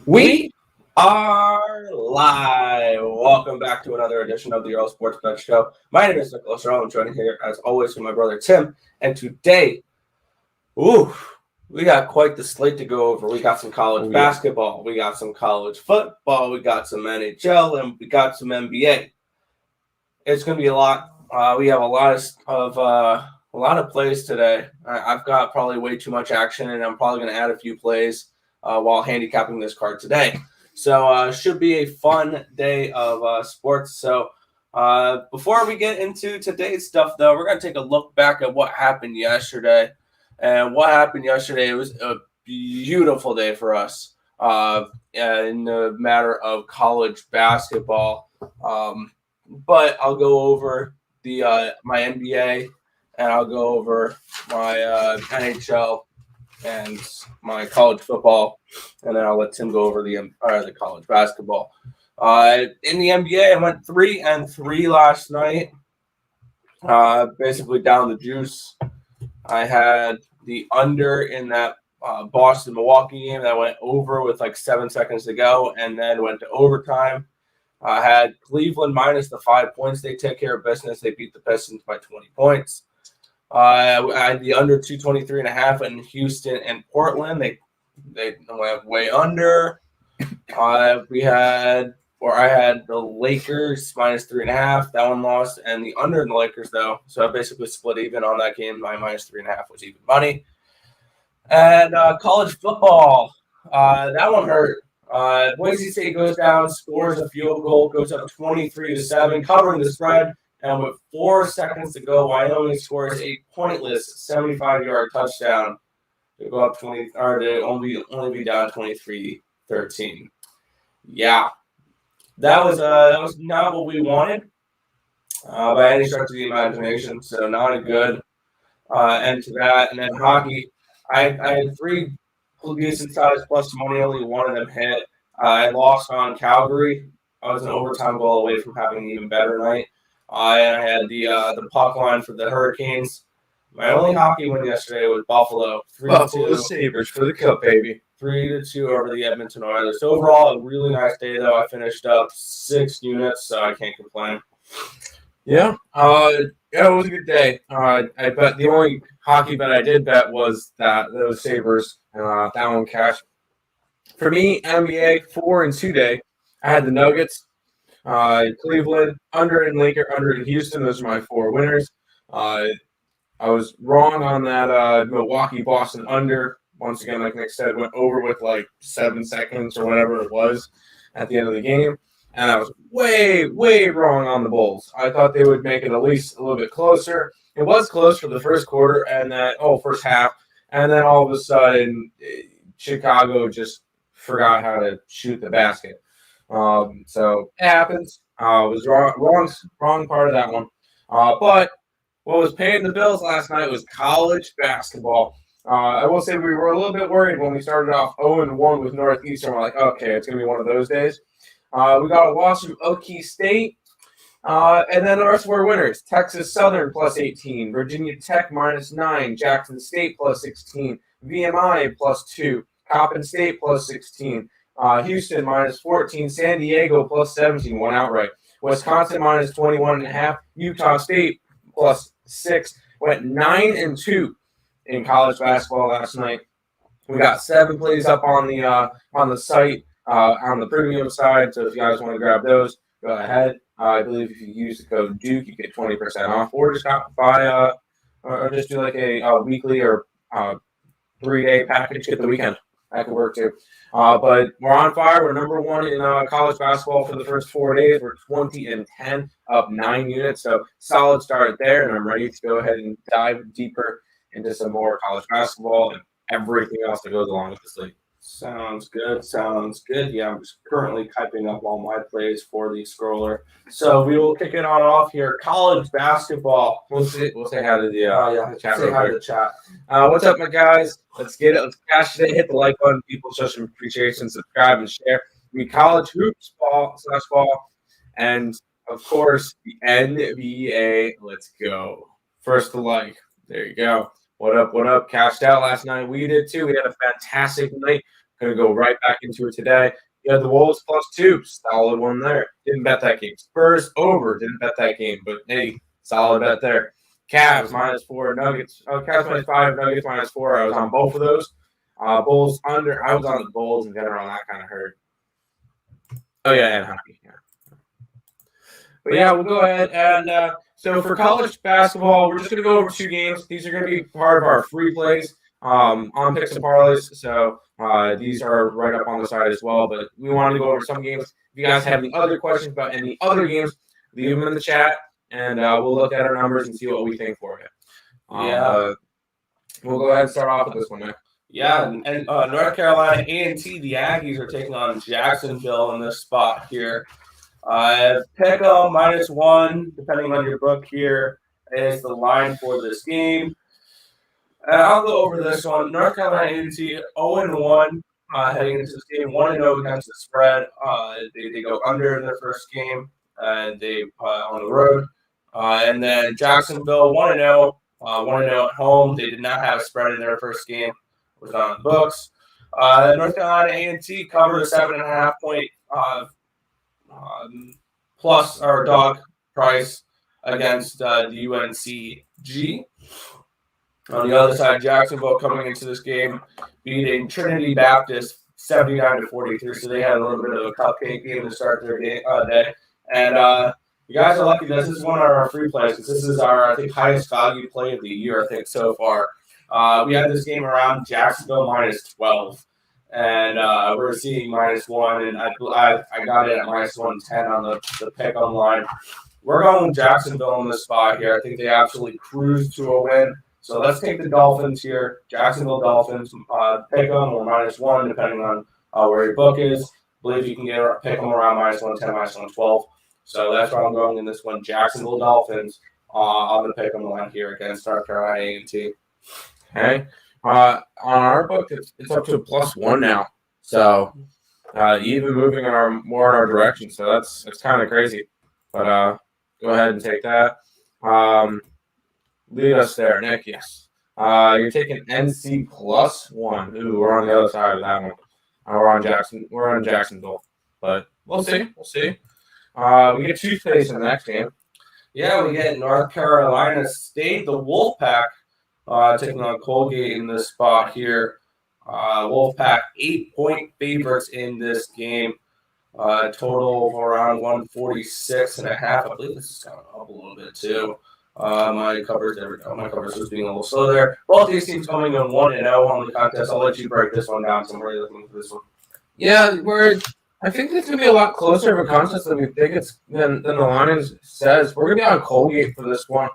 We are live. Welcome back to another edition of the Earle Sports Bet Show. My name is Nicholas Earle. I'm joined here, as always, with my brother Tim. And today, we got quite the slate to go over. We got some college basketball. We got some college football. We got some NHL, and we got some NBA. It's going to be a lot. We have a lot of plays today. I've got probably way too much action, and I'm probably going to add a few plays while handicapping this card today. So should be a fun day of sports. So before we get into today's stuff, though, we're going to take a look back at what happened yesterday. And what happened yesterday, it was a beautiful day for us in the matter of college basketball. But I'll go over my NBA, and I'll go over my NHL and my college football, and then I'll let Tim go over the college basketball. In the NBA, I went 3-3 last night. Basically down the juice. I had the under in that Boston-Milwaukee game that went over with like 7 seconds to go, and then went to overtime. I had Cleveland minus the 5 points. They take care of business. They beat the Pistons by 20 points. I had the under 223.5 in Houston and Portland. They went way under. I had the Lakers minus 3.5. That one lost, and the under in the Lakers though. So I basically split even on that game. My minus 3.5 was even money. And college football, that one hurt. Boise State goes down, scores a field goal, goes up 23-7, covering the spread. And with 4 seconds to go, Wyoming scores a pointless 75-yard touchdown to go up 20, or to only be down 23-13. Yeah, that was not what we wanted by any stretch of the imagination. So not a good end to that. And then hockey, I had 3 decent sized plus money. Only one of them hit. I lost on Calgary. I was an overtime goal away from having an even better night. I had the puck line for the Hurricanes. My only hockey win yesterday was Buffalo. 3-2. Buffalo Sabres for the cup, baby. 3-2 over the Edmonton Oilers. So overall, a really nice day, though. I finished up 6 units, so I can't complain. Yeah, it was a good day. I bet the only hockey bet I did bet was those Sabres, and that one cashed. For me, NBA 4-2 day, I had the Nuggets. Cleveland, under in Lakers, under in Houston. Those are my 4 winners. I was wrong on that Milwaukee-Boston under. Once again, like Nick said, went over with like 7 seconds or whatever it was at the end of the game. And I was way, way wrong on the Bulls. I thought they would make it at least a little bit closer. It was close for the first quarter and first half. And then all of a sudden, Chicago just forgot how to shoot the basket. So it happens. Was wrong part of that one. But what was paying the bills last night was college basketball. I will say we were a little bit worried when we started off 0-1 with Northeastern. We're like, okay, it's going to be one of those days. We got a loss from Okie State. And then the rest were winners. Texas Southern plus 18. Virginia Tech minus 9. Jackson State plus 16. VMI plus 2. Coppin State plus 16. Houston minus 14, San Diego plus 17, won outright. Wisconsin minus 21.5, Utah State plus 6, went 9-2 in college basketball last night. We got 7 plays up on the site on the premium side. So if you guys want to grab those, go ahead. I believe if you use the code Duke, you get 20% off, or just buy or just do like a weekly or 3-day package. Get the weekend. That could work too. But we're on fire. We're number 1 in college basketball for the first 4 days. We're 20-10, up 9 units. So solid start there, and I'm ready to go ahead and dive deeper into some more college basketball and everything else that goes along with this league. Sounds good. Yeah, I'm just currently typing up all my plays for the scroller. So we will kick it on off here. College basketball. We'll say hi to the chat. Say hi to the chat. What's up, my guys? Let's get it. Let's cash today. Hit the like button. People show some appreciation. Subscribe and share. We college hoops ball, and of course the NBA. Let's go. First to like. There you go. What up? Cashed out last night. We did too. We had a fantastic night. Going to go right back into it today. You had the Wolves +2, solid one there. Didn't bet that game. Spurs over, didn't bet that game, but hey, solid bet there. Cavs -4, Nuggets. Cavs -5, Nuggets -4. I was on both of those. Bulls under. I was on the Bulls in general, and that kind of hurt. Oh yeah, and hockey. Yeah. But yeah, we'll go ahead and so for college basketball, we're just going to go over 2 games. These are going to be part of our free plays on Picks and Parleys. So these are right up on the side as well. But we wanted to go over some games. If you guys have any other questions about any other games, leave them in the chat, and we'll look at our numbers and see what we think for it. We'll go ahead and start off with this one, man. Yeah, and North Carolina A&T, the Aggies are taking on Jacksonville in this spot here. Pick 'em -1, depending on your book here, is the line for this game. I'll go over this one. North Carolina A&T 0-1 heading into this game, 1-0 against the spread. They go under in their first game, and they on the road. And then Jacksonville 1-0, 1-0 at home. They did not have a spread in their first game. It was on the books. North Carolina A&T covered a 7.5 point plus or dog price against the UNCG. On the other side, Jacksonville coming into this game beating Trinity Baptist 79-43. So they had a little bit of a cupcake game to start their day. And you guys are lucky. This is one of our free plays because this is our, I think, highest value play of the year, I think, so far. We had this game around Jacksonville -12. And we're seeing -1, and I got it at -110 on the pick on line. We're going Jacksonville in this spot here. I think they absolutely cruise to a win. So let's take the Dolphins here. Jacksonville Dolphins, pick them or -1, depending on where your book is. I believe you can pick them around -110, -112. So that's where I'm going in this one. Jacksonville Dolphins on the pick 'em line here against North Carolina A&T. Okay. On our book, it's up to a +1 now. So even moving more in our direction. So it's kind of crazy. But go ahead and take that. Lead us there, Nick. Yes. You're taking NC +1. Ooh, we're on the other side of that one. We're on Jacksonville. But we'll see. We'll see. We get 2 plays in the next game. Yeah, we get North Carolina State, the Wolfpack. Taking on Colgate in this spot here. Wolfpack 8-point favorites in this game. Total of around 146.5. I believe this is kind of up a little bit too. My covers was being a little slow there. Both these teams coming in 1-0 on the contest. I'll let you break this one down. So I'm really looking for this one. Yeah, I think it's gonna be a lot closer of a contest than we think it's than the line says. We're gonna be on Colgate for this one.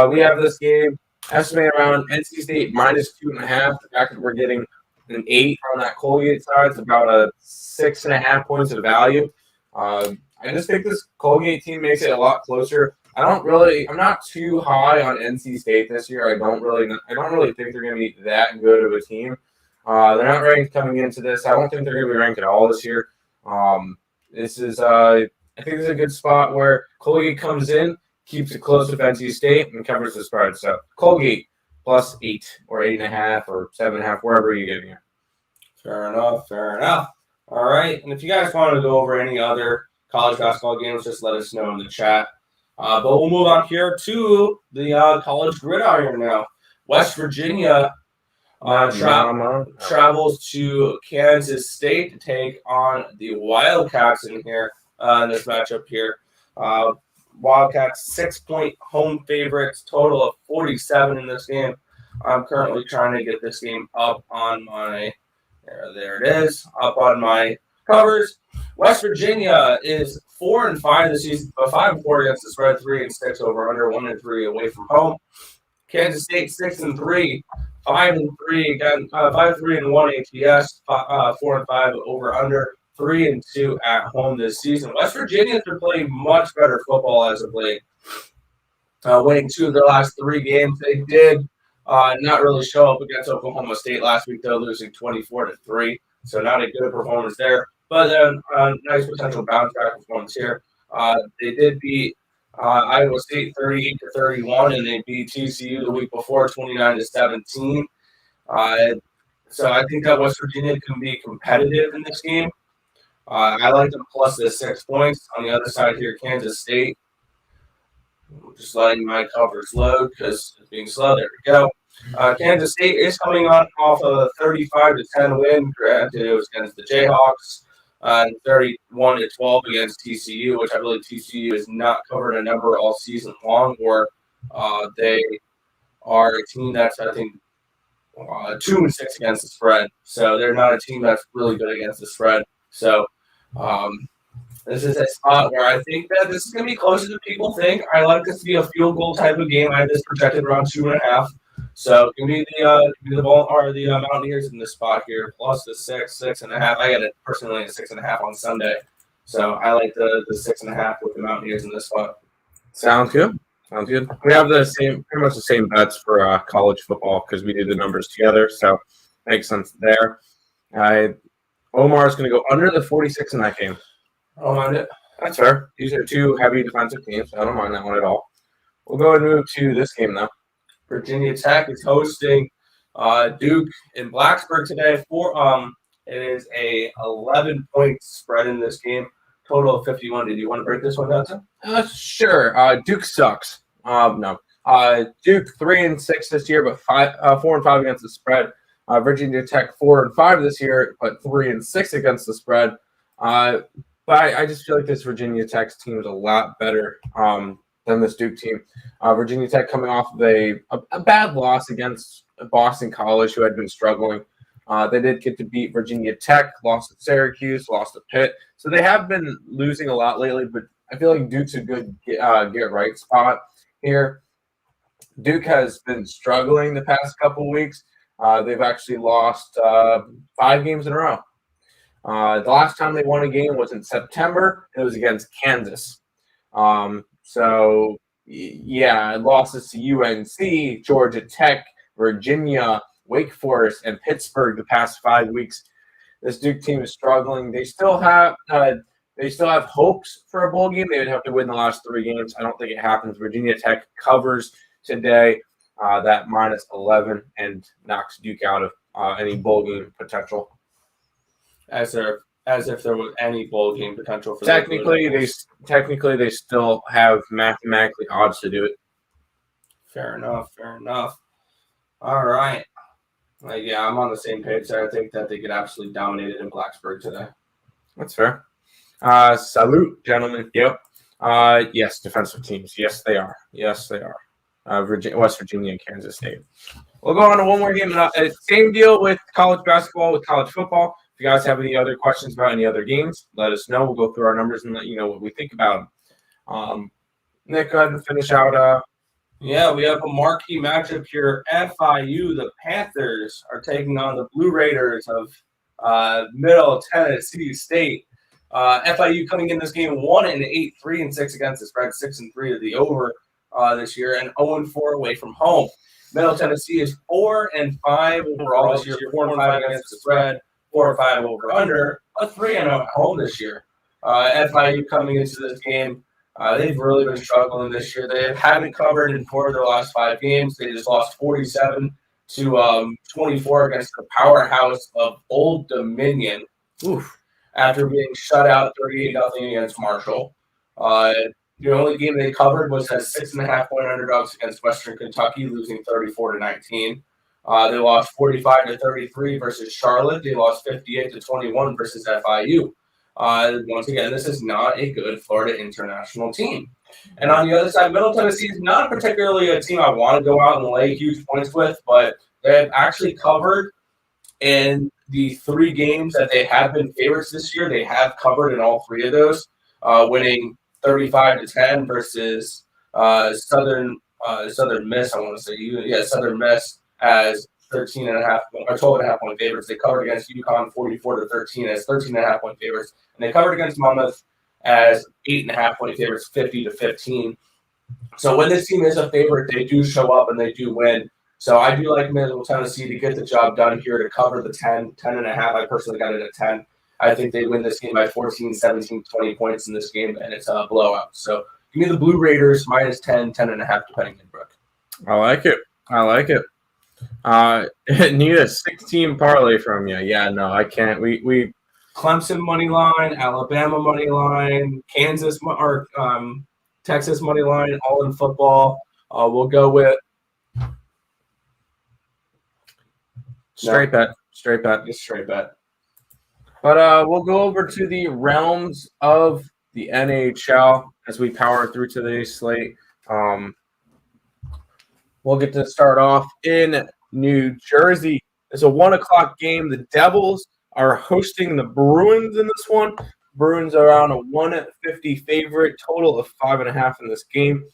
We have this game. Estimate around NC State -2.5. The fact that we're getting an 8 on that Colgate side is about a 6.5 points of value. I just think this Colgate team makes it a lot closer. I'm not too high on NC State this year. I don't really think they're going to be that good of a team. They're not ranked coming into this. I don't think they're going to be ranked at all this year. I think this is a good spot where Colgate comes in, keeps it close with NC State, and covers the spread. So Colgate +8 or 8.5 or 7.5, wherever you get here. Fair enough. All right. And if you guys want to go over any other college basketball games, just let us know in the chat. But we'll move on here to the college gridiron now. West Virginia travels to Kansas State to take on the Wildcats in here in this matchup here. Wildcats 6-point home favorites, total of 47 in this game. I'm currently trying to get this game up on my there it is, up on my covers. West Virginia is 4-5 this season, but 5-4 against the spread, 3-6 over under, 1-3 away from home. Kansas State 6-3, 5-3 again, 5-3-1 ATS, 4-5 over under, 3-2 at home this season. West Virginia are playing much better football as of late, winning 2 of their last 3 games. They did not really show up against Oklahoma State last week, though, losing 24-3. So not a good performance there, but nice potential bounce back performance here. They did beat Iowa State 38-31, and they beat TCU the week before 29-17. So I think that West Virginia can be competitive in this game. I like them plus the 6 points. On the other side here, Kansas State. I'm just letting my covers load because it's being slow. There we go. Kansas State is coming off of a 35-10 win. Granted, it was against the Jayhawks. 31-12 against TCU, which I believe TCU has not covered a number all season long, or they are a team that's, I think, 2-6 against the spread. So they're not a team that's really good against the spread. So this is a spot where I think that this is going to be closer than people think. I like this to be a field goal type of game. I have this projected around 2.5. So give me the ball or the Mountaineers in this spot here, plus the 6.5. I got it personally at 6.5 on Sunday. So I like the 6.5 with the Mountaineers in this spot. Sounds good. We have pretty much the same bets for college football because we do the numbers together. So makes sense there. Omar is going to go under the 46 in that game. I don't mind it. That's fair. These are two heavy defensive teams. I don't mind that one at all. We'll go and move to this game now. Virginia Tech is hosting Duke in Blacksburg today. It is a 11-point spread in this game. Total of 51. Did you want to break this one down, Tim? Sure. Duke sucks. No. Duke 3-6 this year, but 4-5 against the spread. Virginia Tech 4-5 this year, but 3-6 against the spread. But I just feel like this Virginia Tech team is a lot better than this Duke team. Virginia Tech coming off of a bad loss against Boston College, who had been struggling. They did get to beat Virginia Tech, lost to Syracuse, lost to Pitt. So they have been losing a lot lately, but I feel like Duke's a good get right spot here. Duke has been struggling the past couple weeks. They've actually lost 5 games in a row. The last time they won a game was in September. It was against Kansas. So, losses to UNC, Georgia Tech, Virginia, Wake Forest, and Pittsburgh the past 5 weeks. This Duke team is struggling. They still have hopes for a bowl game. They would have to win the last 3 games. I don't think it happens. Virginia Tech covers today that -11 and knocks Duke out of any bowl game potential. As if there was any bowl game potential for technically they still have mathematically odds to do it. Fair enough. All right. I'm on the same page there. I think that they get absolutely dominated in Blacksburg today. That's fair. Salute, gentlemen. Yep. Yes, defensive teams. Yes, they are. West Virginia and Kansas State. We'll go on to one more game. Same deal with college basketball, with college football. If you guys have any other questions about any other games, let us know. We'll go through our numbers and let you know what we think about them. Nick, go ahead and finish out. We have a marquee matchup here. FIU, the Panthers, are taking on the Blue Raiders of Middle Tennessee State. FIU coming in this game 1-8, 3-6 against the spread, 6-3 to the over this year, and 0-4 away from home. Middle Tennessee is 4-5 overall this year, 4-5 against the spread, 4-5 over under, a 3-0 at home this year. FIU coming into this game, they've really been struggling this year. They haven't covered in 4 of their last 5 games. They just lost 47 to 24 against the powerhouse of Old Dominion. After being shut out 38-0 against Marshall. The only game they covered was as 6.5-point underdogs against Western Kentucky, losing 34-19. They lost 45-33 versus Charlotte. They lost 58-21 versus FIU. Once again, this is not a good Florida International team. And on the other side, Middle Tennessee is not particularly a team I want to go out and lay huge points with, but they've actually covered in the 3 games that they have been favorites this year. They have covered in all 3 of those, winning 35-10 versus Southern Miss. I want to say, Southern Miss as 13.5 or 12.5-point favorites. They covered against UConn 44-13 as 13.5-point favorites, and they covered against Monmouth as 8.5-point favorites, 50-15. So when this team is a favorite, they do show up and they do win. So I do like Middle Tennessee to get the job done here to cover the 10.5. I personally got it at 10. I think they win this game by 14, 17, 20 points in this game, and it's a blowout. So give me the Blue Raiders -10, 10.5 depending on Brook. I like it. Need a 16 parlay from you. Yeah, no, I can't. We Clemson money line, Alabama money line, Kansas or Texas money line, all in football. We'll go with straight bet. Just straight bet. But we'll go over to the realms of the NHL as we power through today's slate. We'll get to start off in New Jersey. It's a 1:00 game. The Devils are hosting the Bruins in this one. Bruins are on a 150 favorite, total of 5.5 in this game.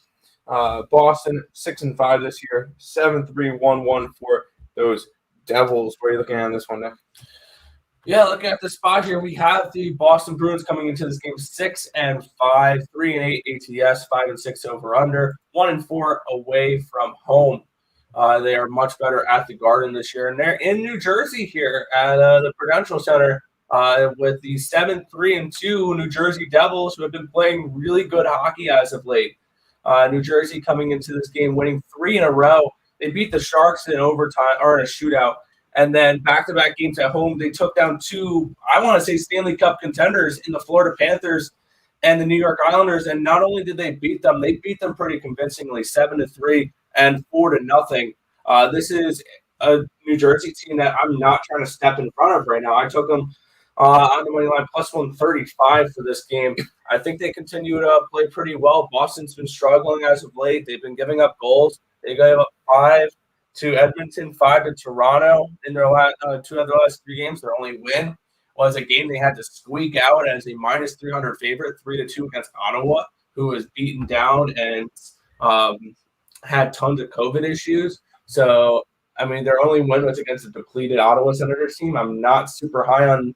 Boston 6-5 this year, 7-3-1-1 for those Devils. What are you looking at in this one, Nick? Yeah, looking at the spot here, we have the Boston Bruins coming into this game 6-5, 3-8 ATS, 5-6 over under, 1-4 away from home. They are much better at the Garden this year, and they're in New Jersey here at the Prudential Center with the 7-3-2 New Jersey Devils, who have been playing really good hockey as of late. New Jersey coming into this game winning 3 in a row. They beat the Sharks in overtime or in a shootout. And then back-to-back games at home, they took down 2, I want to say, Stanley Cup contenders in the Florida Panthers and the New York Islanders. And not only did they beat them pretty convincingly, 7-3 and 4-0. This is a New Jersey team that I'm not trying to step in front of right now. I took them on the money line plus 135 for this game. I think they continue to play pretty well. Boston's been struggling as of late. They've been giving up goals. They gave up 5 to Edmonton, 5 to Toronto in their last 2 of their last 3 games. Their only win was a game they had to squeak out as a minus 300 favorite, 3-2 against Ottawa, who was beaten down and had tons of COVID issues. So, I mean, their only win was against a depleted Ottawa Senators team. I'm not super high on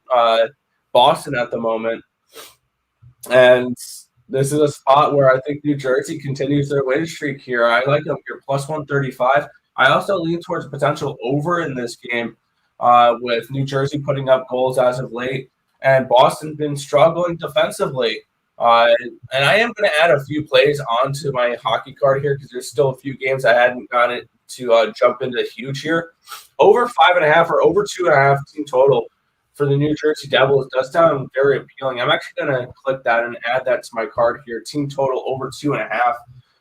Boston at the moment. And this is a spot where I think New Jersey continues their win streak here. I like them here, plus 135. I also lean towards potential over in this game with New Jersey putting up goals as of late, and Boston been struggling defensively. And I am going to add a few plays onto my hockey card here because there's still a few games I hadn't gotten to jump into huge here. Over 5.5 or over 2.5 team total for the New Jersey Devils does sound very appealing. I'm actually going to click that and add that to my card here. Team total over 2.5.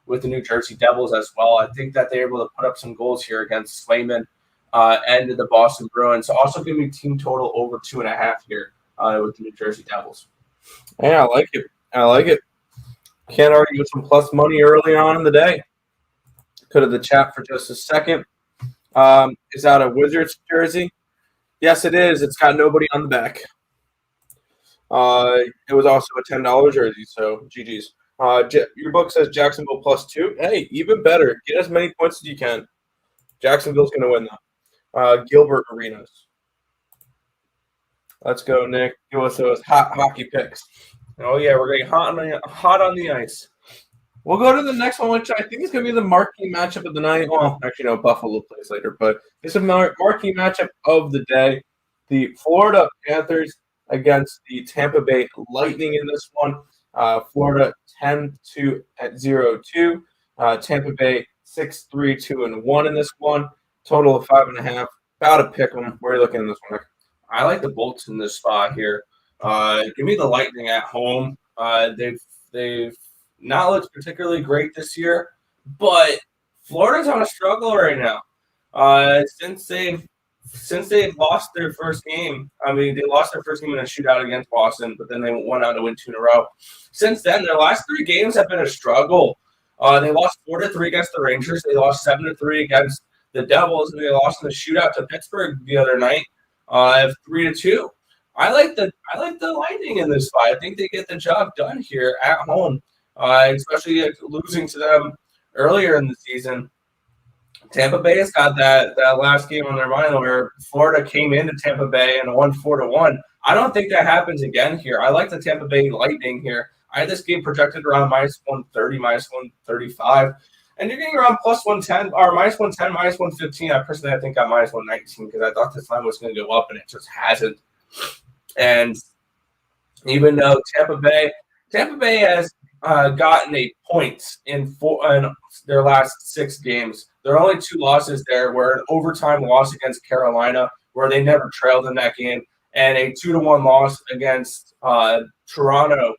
with the New Jersey Devils as well. I think that they're able to put up some goals here against Swayman and the Boston Bruins. So also give me team total over 2.5 here with the New Jersey Devils. Yeah, I like it. Can't argue with some plus money early on in the day. Go to the chat for just a second. Is that a Wizards jersey? Yes, it is. It's got nobody on the back. It was also a $10 jersey, so GG's. Your book says Jacksonville +2. Hey, even better. Get as many points as you can. Jacksonville's going to win that. Gilbert Arenas. Let's go, Nick. Give us those hot hockey picks. Oh, yeah, we're getting hot on the ice. We'll go to the next one, which I think is going to be the marquee matchup of the night. Well, actually, no, Buffalo plays later, but it's a marquee matchup of the day. The Florida Panthers against the Tampa Bay Lightning in this one. Florida 10-2 at 0-2. Tampa Bay 6-3-2-1 in this one. Total of 5.5. About a pick 'em. Where are you looking in this one, Nick? I like the Bolts in this spot here. Give me the Lightning at home. They've not looked particularly great this year, but Florida's on a struggle right now. Since they've lost their first game, I mean, they lost their first game in a shootout against Boston, but then they went on to win 2 in a row. Since then, their last 3 games have been a struggle. They lost 4-3 against the Rangers. They lost 7-3 against the Devils, and they lost in the shootout to Pittsburgh the other night, 3-2. I like the Lightning in this spot. I think they get the job done here at home, especially losing to them earlier in the season. Tampa Bay has got that last game on their mind where Florida came into Tampa Bay and won 4-1. I don't think that happens again here. I like the Tampa Bay Lightning here. I had this game projected around -130, -135. And you're getting around +110 or -110, -115. I think got -119 because I thought this line was going to go up and it just hasn't. And even though Tampa Bay has gotten a point in their last 6 games, There are only 2 losses there, where an overtime loss against Carolina, where they never trailed in that game, and a 2-1 loss against Toronto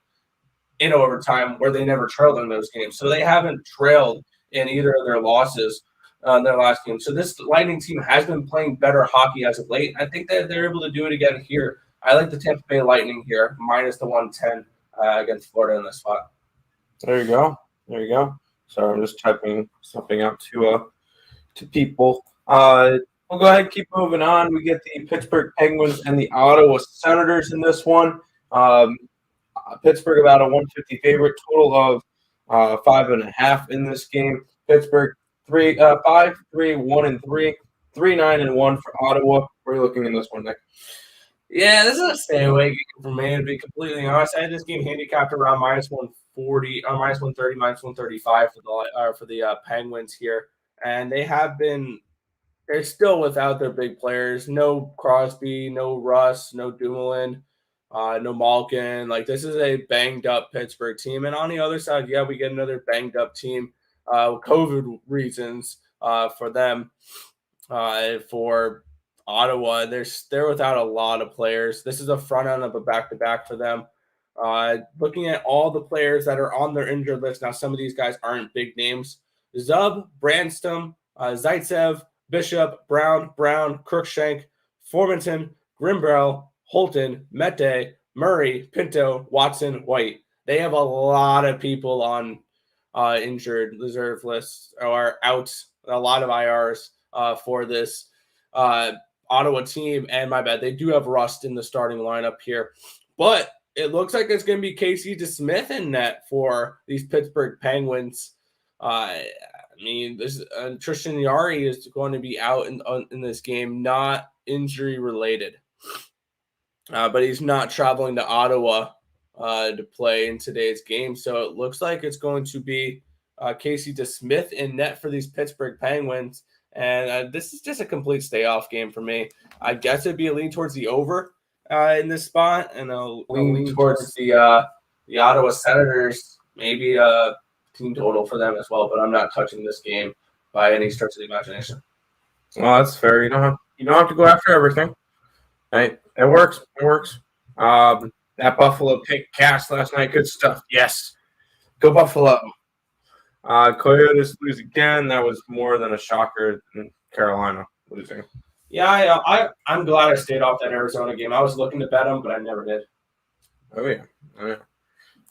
in overtime, where they never trailed in those games. So they haven't trailed in either of their losses in their last game. So this Lightning team has been playing better hockey as of late. I think that they're able to do it again here. I like the Tampa Bay Lightning here, minus the 110 against Florida in this spot. There you go. Sorry, I'm just typing something out to people. We'll go ahead and keep moving on. We get the Pittsburgh Penguins and the Ottawa Senators in this one. Pittsburgh about a 150 favorite, total of 5.5 in this game. Pittsburgh 5-3, 1-3, 3-9-1 for Ottawa. We're looking in this one, Nick. Yeah, this is a stay away game for me, to be completely honest. I had this game handicapped around minus 140, minus 130, minus 135 for the Penguins here. And they're still without their big players. No Crosby, no Russ, no Dumoulin, no Malkin. Like, this is a banged up Pittsburgh team. And on the other side, yeah, we get another banged up team. COVID reasons for them. For Ottawa, they're without a lot of players. This is a front end of a back-to-back for them. Looking at all the players that are on their injured list, now some of these guys aren't big names. Zub, Branston, Zaitsev, Bishop, Brown, Crookshank, Formanton, Grimbrell, Holton, Mete, Murray, Pinto, Watson, White. They have a lot of people on injured reserve lists or out, a lot of IRs for this Ottawa team. And my bad, they do have Rust in the starting lineup here. But it looks like it's going to be Casey DeSmith in net for these Pittsburgh Penguins. This Tristan Jarry is going to be out in this game, not injury related. But he's not traveling to Ottawa to play in today's game. So it looks like it's going to be Casey DeSmith in net for these Pittsburgh Penguins. And this is just a complete stay-off game for me. I guess it'd be a lean towards the over in this spot, and a lean towards the Ottawa Senators, maybe a team total for them as well. But I'm not touching this game by any stretch of the imagination. Well, that's fair. You don't have to go after everything. Right? It works. That Buffalo pick cast last night, good stuff. Yes, go Buffalo. Coyotes lose again. That was more than a shocker than Carolina losing. Yeah, I'm glad I stayed off that Arizona game. I was looking to bet them, but I never did. Oh, yeah.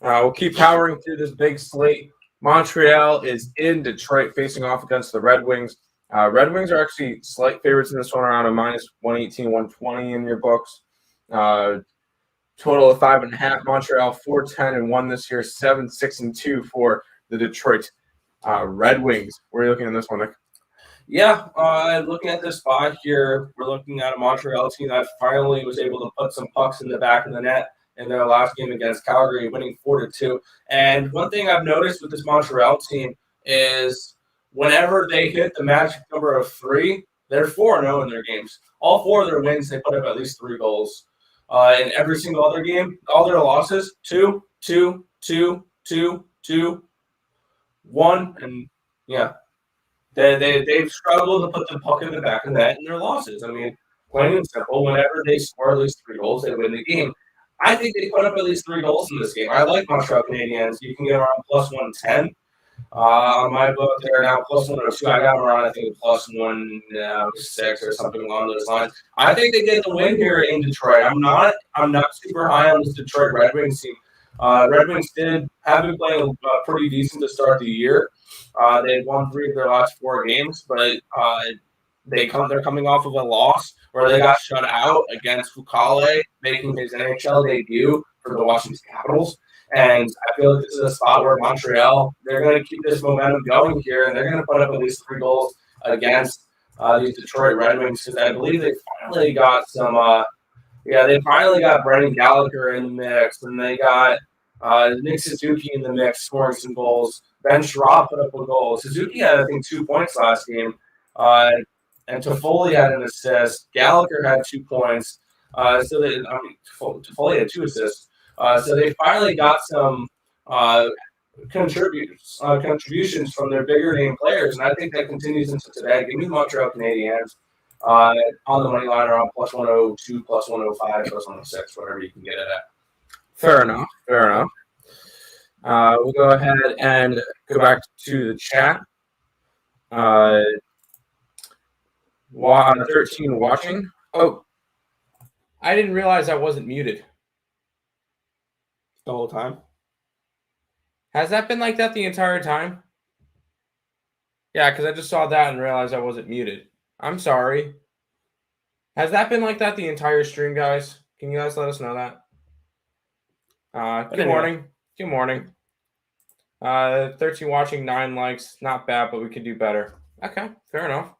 We'll keep powering through this big slate. Montreal is in Detroit facing off against the Red Wings. Red Wings are actually slight favorites in this one, around a minus 118, 120 in your books. Total of 5.5. Montreal 4-10-1 this year, 7-6-2 for the Detroit Red Wings. Where are you looking at this one, Nick? Yeah, looking at this spot here, we're looking at a Montreal team that finally was able to put some pucks in the back of the net in their last game against Calgary, winning 4-2. And one thing I've noticed with this Montreal team is whenever they hit the magic number of 3, they're 4-0 in their games. All 4 of their wins, they put up at least 3 goals. In every single other game, all their losses, 2, 2, 2, 2, 2, 1, and yeah. They've struggled to put the puck in the back of the net in their losses. I mean, plain and simple, whenever they score at least 3 goals, they win the game. I think they put up at least 3 goals in this game. I like Montreal Canadiens. You can get around plus 110. On my book, they're now plus 102. I got them around, I think, plus 106 or something along those lines. I think they get the win here in Detroit. I'm not super high on this Detroit Red Wings team. Red Wings have been playing pretty decent to start the year. They've won 3 of their last 4 games, but they're coming off of a loss where they got shut out against Fukale, making his NHL debut for the Washington Capitals. And I feel like this is a spot where Montreal, they're going to keep this momentum going here, and they're going to put up at least 3 goals against these Detroit Red Wings, because I believe they finally got some they finally got Brendan Gallagher in the mix, and they got Nick Suzuki in the mix scoring some goals. Ben Schropp put up a goal. Suzuki had, I think, 2 points last game. And Toffoli had an assist. Gallagher had 2 points. Toffoli had 2 assists. So they finally got some contributions from their bigger name players, and I think that continues into today. Give me the Montreal Canadiens on the money line around plus 102, plus 105, plus 106, whatever you can get it at. Fair enough. We'll go ahead and go back to the chat. 13 watching. Oh, I didn't realize I wasn't muted the whole time. Has that been like that the entire time? Yeah, because I just saw that and realized I wasn't muted. I'm sorry. Has that been like that the entire stream, guys? Can you guys let us know that? Good morning. Good morning. 13 watching, 9 likes. Not bad, but we could do better. Okay, fair enough.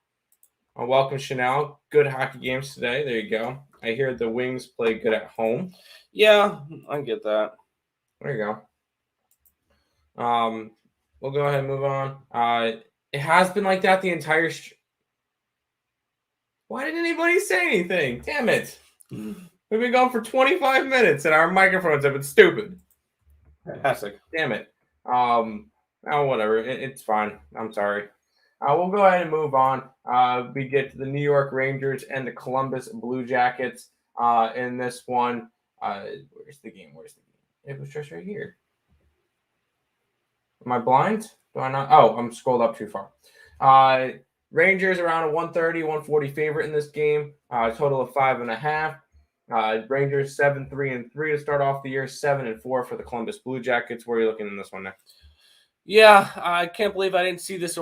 Welcome, Chanel. Good hockey games today. There you go. I hear the Wings play good at home. Yeah, I get that. There you go. We'll go ahead and move on. It has been like that the entire Why didn't anybody say anything? Damn it. We've been going for 25 minutes and our microphones have been stupid. Fantastic. Damn it. Oh, whatever. It's fine. I'm sorry. We'll go ahead and move on. We get to the New York Rangers and the Columbus Blue Jackets in this one. Where's the game? It was just right here. Am I blind? Do I not? Oh, I'm scrolled up too far. Rangers around a 130, 140 favorite in this game. A total of 5.5. Rangers 7-3-3 to start off the year. 7-4 for the Columbus Blue Jackets. Where are you looking in this one next? Yeah, I can't believe I didn't see this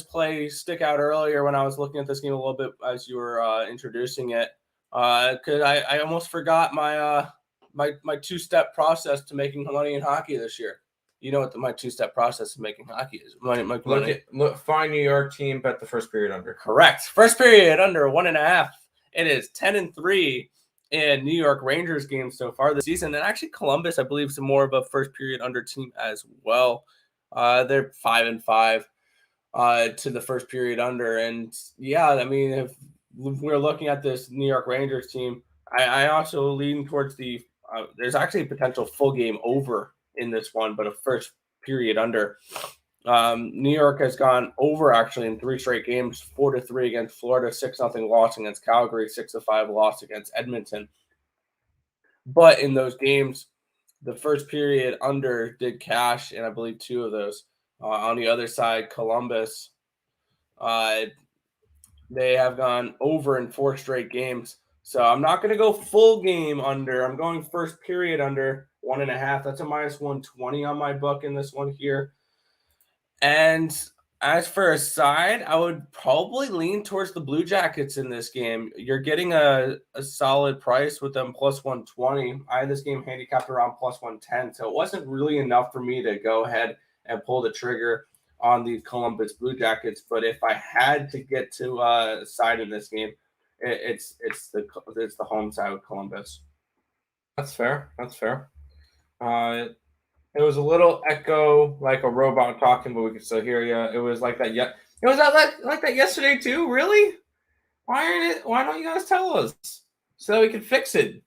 play stick out earlier when I was looking at this game a little bit as you were introducing it. Because I almost forgot my my two-step process to making money in hockey this year. You know what my two-step process of making hockey is? Look, find New York team, bet the first period under. Correct. First period under 1.5. It is 10-3 in New York Rangers games so far this season. And actually Columbus, I believe, is more of a first period under team as well. They're 5-5 to the first period under. And yeah, I mean, if we're looking at this New York Rangers team, I also lean towards the there's actually a potential full game over in this one, but a first period under. New York has gone over actually in 3 straight games, 4-3 against Florida, 6-0 loss against Calgary, 6-5 loss against Edmonton. But in those games, the first period under did cash, and I believe 2 of those. On the other side, Columbus, they have gone over in 4 straight games. So I'm not going to go full game under. I'm going first period under 1.5. That's a minus 120 on my book in this one here. And as for a side, I would probably lean towards the Blue Jackets in this game. You're getting a solid price with them plus 120. I had this game handicapped around plus 110, so it wasn't really enough for me to go ahead and pull the trigger on the Columbus Blue Jackets. But if I had to get to a side in this game, it's the home side with Columbus. That's fair. It was a little echo, like a robot talking, but we could still hear you. It was like that. It was like that yesterday too. Really? Why don't you guys tell us so that we can fix it?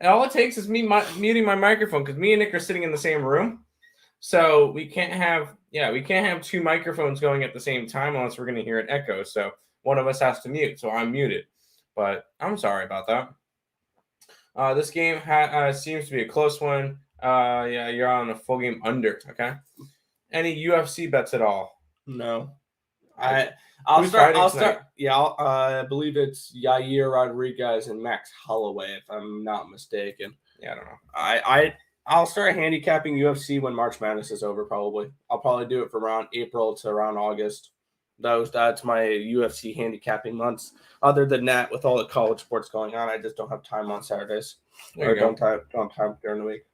And all it takes is me muting my microphone because me and Nick are sitting in the same room, so we can't have 2 microphones going at the same time unless we're going to hear an echo. So one of us has to mute. So I'm muted, but I'm sorry about that. This game seems to be a close one. Yeah, you're on a full game under. Okay. Any UFC bets at all? No. I'll start. Yeah, I believe it's Yair Rodriguez and Max Holloway, if I'm not mistaken. Yeah, I don't know. I'll start handicapping UFC when March Madness is over. Probably. I'll probably do it from around April to around August. That's my UFC handicapping months. Other than that, with all the college sports going on, I just don't have time on Saturdays. Or don't have time during the week.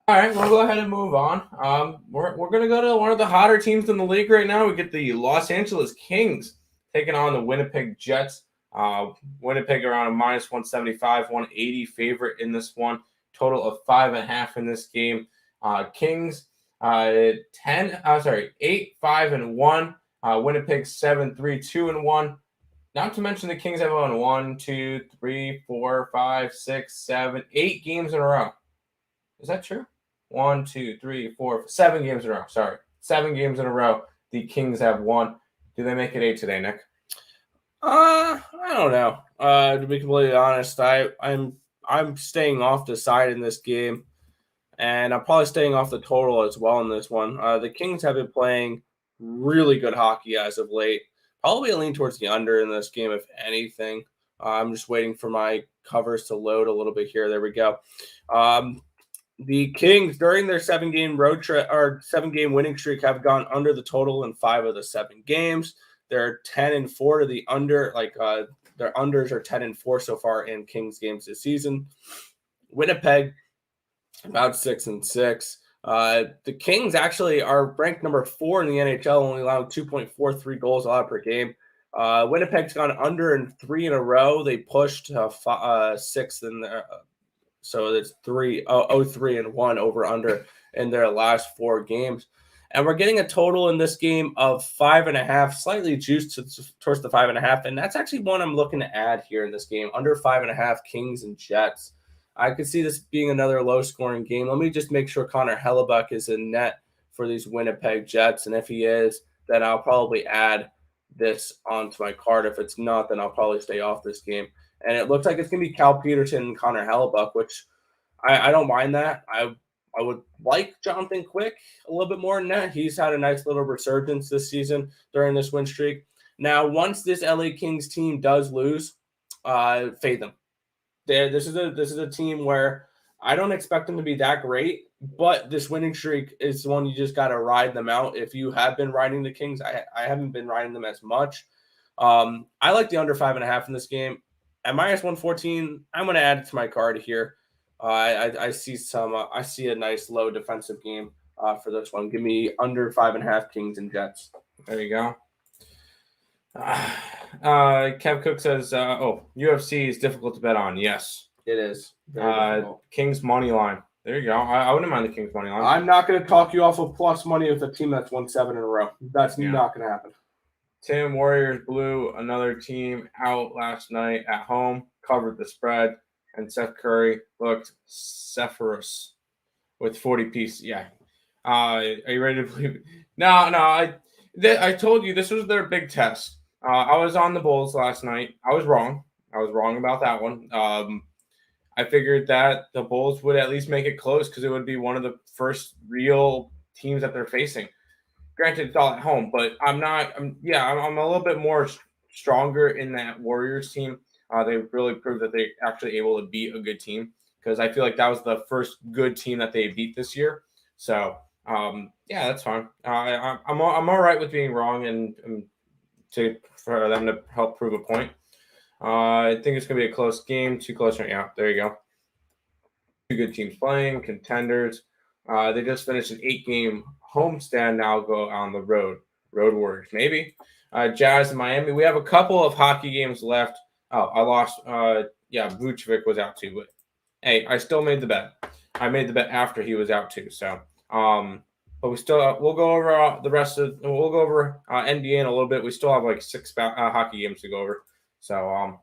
All right, we'll go ahead and move on. We're going to go to one of the hotter teams in the league right now. We get the Los Angeles Kings taking on the Winnipeg Jets. Winnipeg around a minus 175, 180 favorite in this one. Total of 5.5 in this game. Kings 8-5-1. Winnipeg 7-3-2-1. Not to mention the Kings have won 1, 2, 3, 4, 5, 6, 7, 8 games in a row. Is that true? 1, 2, 3, 4, 7 games in a row. Sorry. 7 games in a row. The Kings have won. Do they make it 8 today, Nick? I don't know. To be completely honest, I'm staying off the side in this game, and I'm probably staying off the total as well in this one. The Kings have been playing really good hockey as of late. Probably a lean towards the under in this game, if anything. I'm just waiting for my covers to load a little bit here. There we go. The Kings, during their 7-game road trip or 7-game winning streak, have gone under the total in 5 of the 7 games. They're 10-4 to the under. Their unders are 10-4 so far in Kings games this season. Winnipeg, about 6-6. The Kings actually are ranked number 4 in the NHL, only allowing 2.43 goals allowed per game. Winnipeg's gone under in 3 in a row. They pushed 6th in there. So it's 3-1 over under in their last 4 games. And we're getting a total in this game of 5.5, slightly juiced towards the 5.5. And that's actually one I'm looking to add here in this game, under 5.5 Kings and Jets. I could see this being another low-scoring game. Let me just make sure Connor Hellebuyck is in net for these Winnipeg Jets. And if he is, then I'll probably add this onto my card. If it's not, then I'll probably stay off this game. And it looks like it's going to be Cal Peterson and Connor Hellebuyck, which I don't mind that. I would like Jonathan Quick a little bit more than that. He's had a nice little resurgence this season during this win streak. Now, once this LA Kings team does lose, fade them. This is a team where I don't expect them to be that great, but this winning streak is one you just got to ride them out. If you have been riding the Kings, I haven't been riding them as much. I like the under 5.5 in this game. At -114, I'm going to add it to my card here. I see I see a nice low defensive game for this one. Give me under 5.5 Kings and Jets. There you go. Kev Cook says, UFC is difficult to bet on. Yes, it is. Kings money line. There you go. I wouldn't mind the Kings money line. I'm not going to talk you off of plus money with a team that's won 7 in a row. That's not going to happen. Tim, Warriors blew another team out last night at home, covered the spread, and Seth Curry looked Sephiroth with 40 pieces. Yeah. Are you ready to believe it? No. I told you this was their big test. I was on the Bulls last night. I was wrong. About that one. I figured that the Bulls would at least make it close because it would be one of the first real teams that they're facing. Granted, it's all at home, but I'm a little bit more stronger in that Warriors team. They really proved that they're actually able to beat a good team because I feel like that was the first good team that they beat this year. So, that's fine. I'm all right with being wrong and for them to help prove a point. I think it's going to be a close game. Too close right now. There you go. 2 good teams playing, contenders. They just finished an 8-game homestand. Now go on the road. Road Warriors, maybe. Jazz and Miami. We have a couple of hockey games left. Oh, I lost. Vucevic was out too. But hey, I still made the bet. I made the bet after he was out too. So, but we'll go over the rest of. We'll go over NBA in a little bit. We still have like 6 hockey games to go over. So,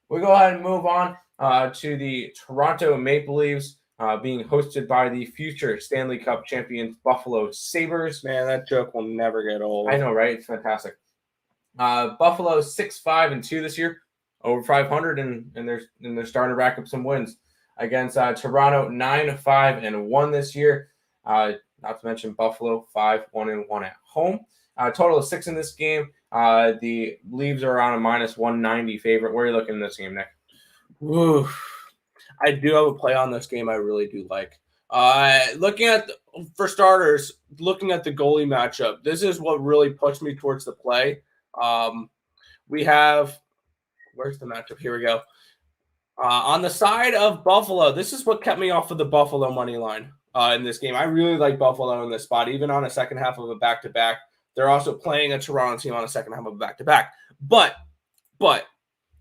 we'll go ahead and move on to the Toronto Maple Leafs. Being hosted by the future Stanley Cup champions Buffalo Sabres. Man, that joke will never get old. I know, right? It's fantastic. Buffalo 6-5-2 this year, over 500, and they're starting to rack up some wins against Toronto 9-5-1 this year. Not to mention Buffalo 5-1-1 at home. Total of 6 in this game. The Leafs are on a -190 favorite. Where are you looking in this game, Nick? Ooh. I do have a play on this game I really do like. For starters, looking at the goalie matchup, this is what really pushed me towards the play. We have – where's the matchup? Here we go. On the side of Buffalo, this is what kept me off of the Buffalo money line in this game. I really like Buffalo in this spot, even on a second half of a back-to-back. They're also playing a Toronto team on a second half of a back-to-back. But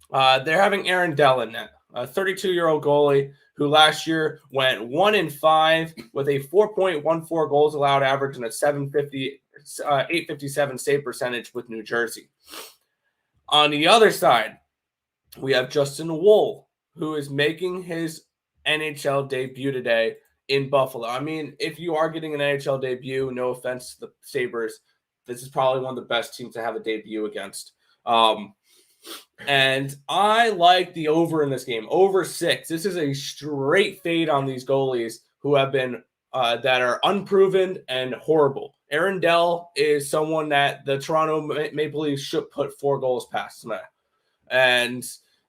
they're having Aaron Dell in net, a 32-year-old goalie who last year went 1-5 with a 4.14 goals allowed average and a 857 save percentage with New Jersey. On the other side, we have Justin Wohl, who is making his NHL debut today in Buffalo. I mean, if you are getting an NHL debut, no offense to the Sabres, this is probably one of the best teams to have a debut against. And I like the over in this game, over 6. This is a straight fade on these goalies who have been that are unproven and horrible. Aaron Dell is someone that the Toronto Maple Leafs should put 4 goals past tonight. And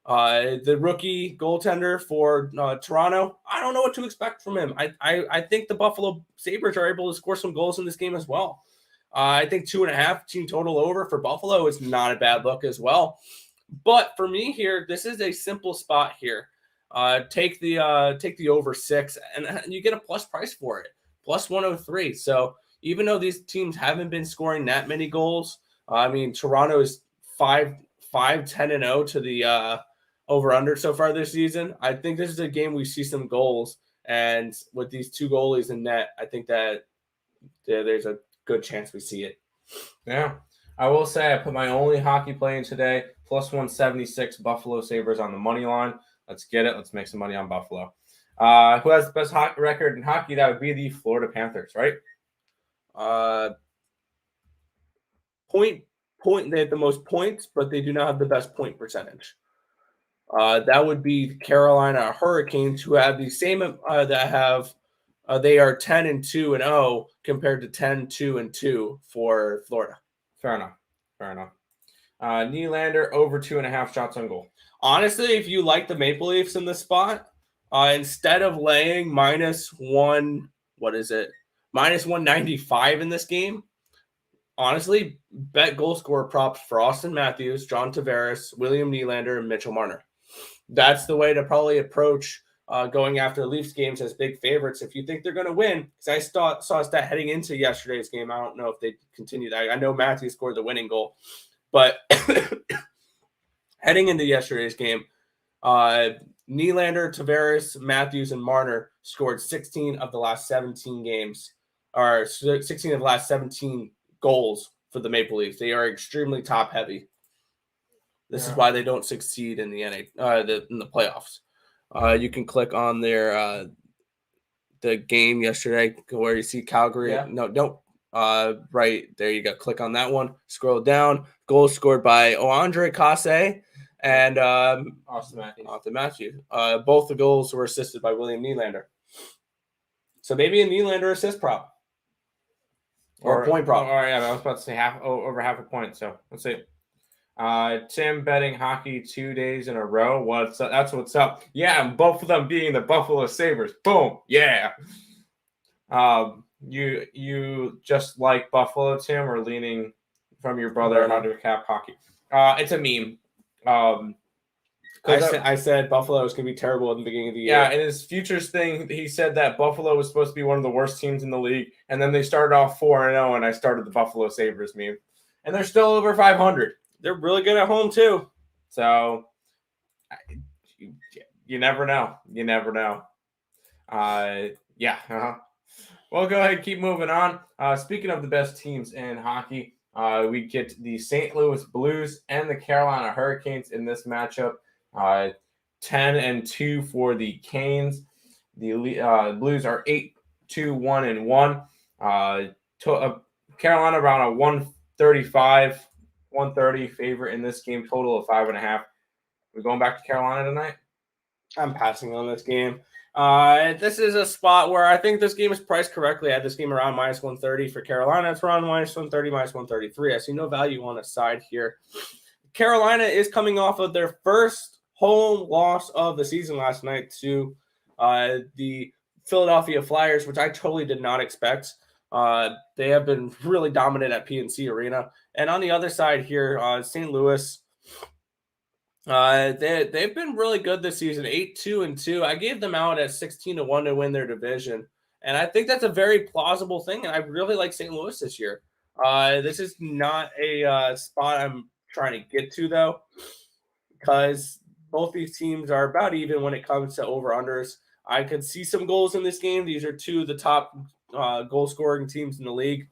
the rookie goaltender for Toronto, I don't know what to expect from him. I think the Buffalo Sabres are able to score some goals in this game as well. I think 2.5 team total over for Buffalo is not a bad look as well. But for me here, this is a simple spot here. Take the over 6, and you get a plus price for it, plus 103. So even though these teams haven't been scoring that many goals, I mean Toronto is 5-10-0 to the over under so far this season. I think this is a game we see some goals, and with these 2 goalies in net, I think that there's a good chance we see it. Yeah. I will say I put my only hockey play in today, plus 176 Buffalo Sabres on the money line. Let's get it. Let's make some money on Buffalo. Who has the best record in hockey? That would be the Florida Panthers, right? They have the most points, but they do not have the best point percentage. That would be the Carolina Hurricanes, who have the same they are 10-2-0 compared to 10-2-2 for Florida. Fair enough. Nylander over 2.5 shots on goal. Honestly, if you like the Maple Leafs in this spot, instead of laying minus 195 in this game, honestly, bet goal scorer props for Austin Matthews, John Tavares, William Nylander, and Mitchell Marner. That's the way to probably approach going after Leafs games as big favorites if you think they're going to win. Because I saw a stat heading into yesterday's game. I don't know if they continue that. I know Matthews scored the winning goal. But heading into yesterday's game, Nylander, Tavares, Matthews, and Marner scored 16 of the last 17 games, or 16 of the last 17 goals for the Maple Leafs. They are extremely top heavy. This is why they don't succeed in in the playoffs. You can click on their the game yesterday where you see Calgary. Yeah. No. Right there you go. Click on that one. Scroll down. Goals scored by Andre Casse and Austin Matthews. Both the goals were assisted by William Nylander. So maybe a Nylander assist prop. Or a point prop. Yeah, I was about to say over half a point. So let's see. Tim betting hockey 2 days in a row. That's what's up. Yeah, and both of them being the Buffalo Sabres. Boom. Yeah. You just like Buffalo, Tim, or leaning from your brother onto cap hockey? It's a meme. I said Buffalo was going to be terrible at the beginning of the year. Yeah, in his futures thing, he said that Buffalo was supposed to be one of the worst teams in the league, and then they started off 4-0, and I started the Buffalo Sabres meme. And they're still over 500. They're really good at home, too. So, you never know. You never know. Yeah. Well, go ahead, keep moving on. Speaking of the best teams in hockey, we get the St. Louis Blues and the Carolina Hurricanes in this matchup. 10-2 for the Canes. The Blues are 8-1-1. Carolina around a 130 favorite in this game. Total of 5.5. We're going back to Carolina tonight. I'm passing on this game. This is a spot where I think this game is priced correctly. I had this game around minus 130 for Carolina. It's around minus 130, minus 133. I see no value on the side here. Carolina is coming off of their first home loss of the season last night to the Philadelphia Flyers, which I totally did not expect. They have been really dominant at PNC Arena. And on the other side here, St. Louis, they've been really good this season, 8-2-2. I gave them out at 16-1 to win their division. And I think that's a very plausible thing. And I really like St. Louis this year. This is not a spot I'm trying to get to, though, because both these teams are about even when it comes to over-unders. I could see some goals in this game. These are two of the top goal-scoring teams in the league.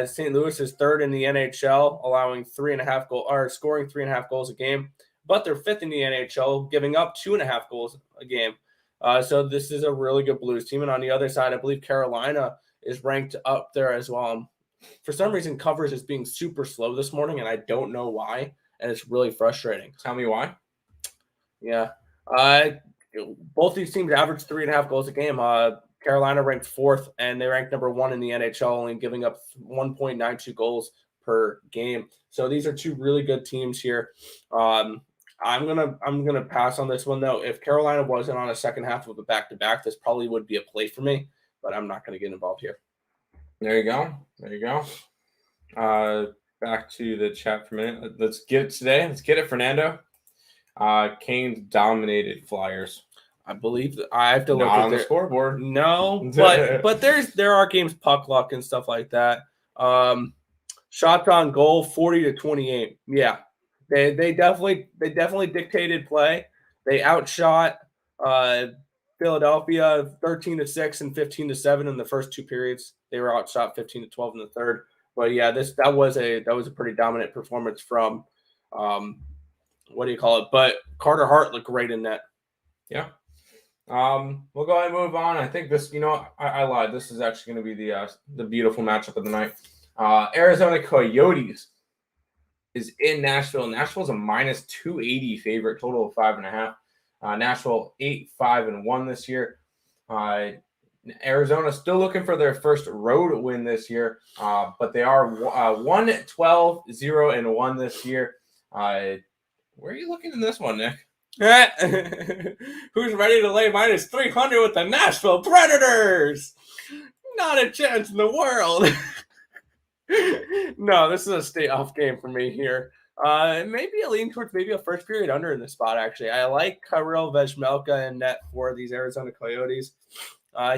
St. Louis is third in the NHL, allowing scoring 3.5 goals a game. But they're fifth in the NHL, giving up 2.5 goals a game. So this is a really good Blues team. And on the other side, I believe Carolina is ranked up there as well. For some reason, coverage is being super slow this morning, and I don't know why. And it's really frustrating. Tell me why. Yeah. Both these teams average 3.5 goals a game. Carolina ranked 4th, and they ranked number 1 in the NHL, only giving up 1.92 goals per game. So these are two really good teams here. I'm gonna pass on this one though. If Carolina wasn't on a second half of a back-to-back, this probably would be a play for me, but I'm not gonna get involved here. There you go. Back to the chat for a minute. Let's get it today. Let's get it, Fernando. Canes dominated Flyers. I believe I have to look Not at on the scoreboard. No, but there are games puck luck and stuff like that. Shots on goal 40-28. Yeah, they definitely dictated play. They outshot Philadelphia 13-6 and 15-7 in the first 2 periods. They were outshot 15-12 in the third. But yeah, that was a pretty dominant performance from But Carter Hart looked great in net. Yeah. We'll go ahead and move on. I think this, I lied. This is actually going to be the beautiful matchup of the night. Arizona Coyotes is in Nashville. Nashville's a -280 favorite, total of 5.5. Nashville 8-5-1 this year. Arizona still looking for their first road win this year, but they are 1-12-0-1 this year. Where are you looking in this one, Nick? Who's ready to lay -300 with the Nashville Predators? Not a chance in the world. No, this is a stay-off game for me here. Maybe a lean towards maybe a first period under in this spot, actually. I like Kirill Vejmelka in net for these Arizona Coyotes.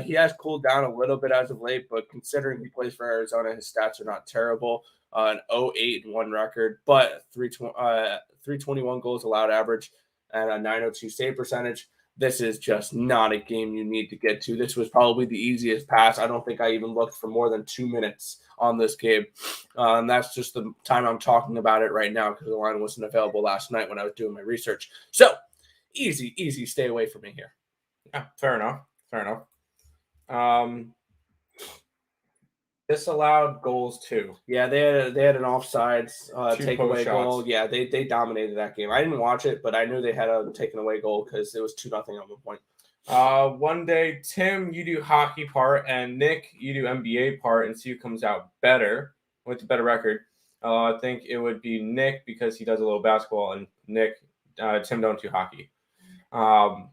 He has cooled down a little bit as of late, but considering he plays for Arizona, his stats are not terrible. An 0-8-1 record, but 321 goals allowed average and a .902 save percentage. This is just not a game you need to get to. This was probably the easiest pass. I don't think I even looked for more than 2 minutes on this game. And that's just the time I'm talking about it right now because the line wasn't available last night when I was doing my research. So easy, stay away from me here. Yeah, fair enough. Disallowed goals too. Yeah, they had an offsides takeaway goal. Shots. Yeah, they dominated that game. I didn't watch it, but I knew they had a taken away goal because it was 2-0 at one point. One day, Tim, you do hockey part, and Nick, you do NBA part, and see who comes out better with a better record. I think it would be Nick because he does a little basketball, and Tim don't do hockey. I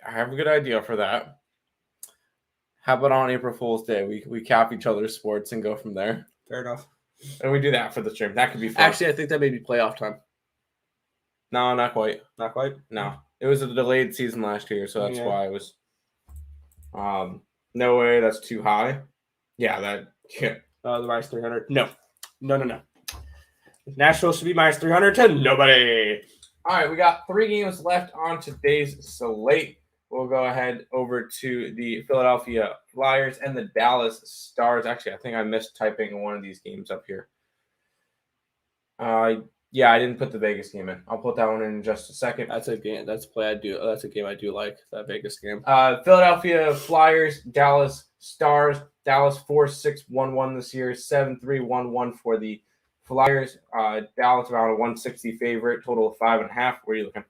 have a good idea for that. How about on April Fool's Day? We cap each other's sports and go from there. Fair enough. And we do that for the stream. That could be fun. Actually, I think that may be playoff time. No, not quite. Not quite? No. It was a delayed season last year, so that's why it was. No way, that's too high. Yeah, that. Yeah. The -300. No. Nashville should be -300 to nobody. All right, we got 3 games left on today's slate. We'll go ahead over to the Philadelphia Flyers and the Dallas Stars. Actually, I think I missed typing one of these games up here. Yeah, I didn't put the Vegas game in. I'll put that one in just a second. That's a game. That's a play I do. That's a game I do like. That Vegas game. Philadelphia Flyers, Dallas Stars. Dallas 4-6-1-1 this year. 7-3-1-1 for the Flyers. Dallas around a 160 favorite. Total of 5.5. Where are you looking?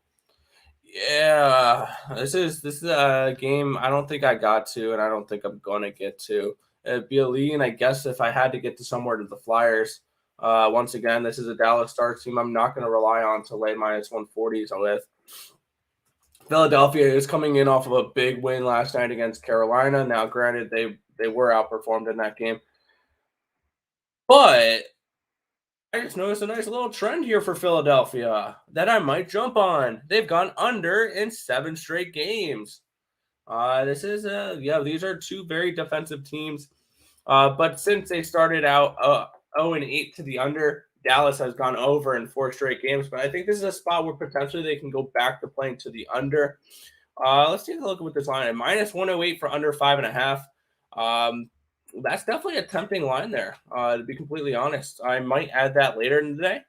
Yeah, this is a game I don't think I got to, and I don't think I'm gonna get to. It'd be a lean, I guess, if I had to get to somewhere to the Flyers. Once again, this is a Dallas Stars team I'm not going to rely on to lay -140s with. Philadelphia is coming in off of a big win last night against Carolina. Now, granted, they were outperformed in that game, but I just noticed a nice little trend here for Philadelphia that I might jump on. They've gone under in 7 straight games. These are 2 very defensive teams. But since they started out 0-8 to the under, Dallas has gone over in 4 straight games. But I think this is a spot where potentially they can go back to playing to the under. Let's take a look at this line. -108 for under 5.5. That's definitely a tempting line there, to be completely honest. I might add that later in the day.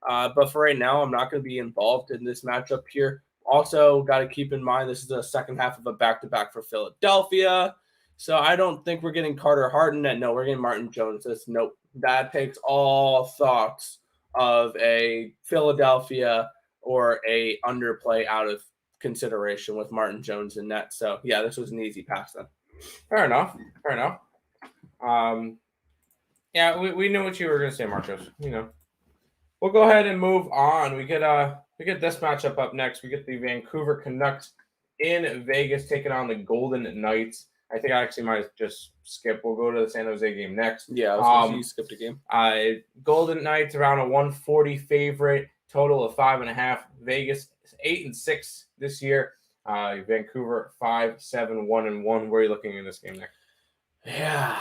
But for right now, I'm not going to be involved in this matchup here. Also, got to keep in mind this is the second half of a back-to-back for Philadelphia. So I don't think we're getting Carter Hart in that. No, we're getting Martin Jones. Nope. That takes all thoughts of a Philadelphia or a underplay out of consideration with Martin Jones in net. So, yeah, this was an easy pass then. Fair enough. Yeah, we knew what you were going to say, Marcos. We'll go ahead and move on. We get this matchup up next. We get the Vancouver Canucks in Vegas taking on the Golden Knights. I think I actually might just skip. We'll go to the San Jose game next. Yeah, I was going to you skipped a game. Golden Knights around a 140 favorite, total of 5.5. Vegas 8-6 this year. Vancouver 5-7-1-1. Where are you looking in this game next? Yeah.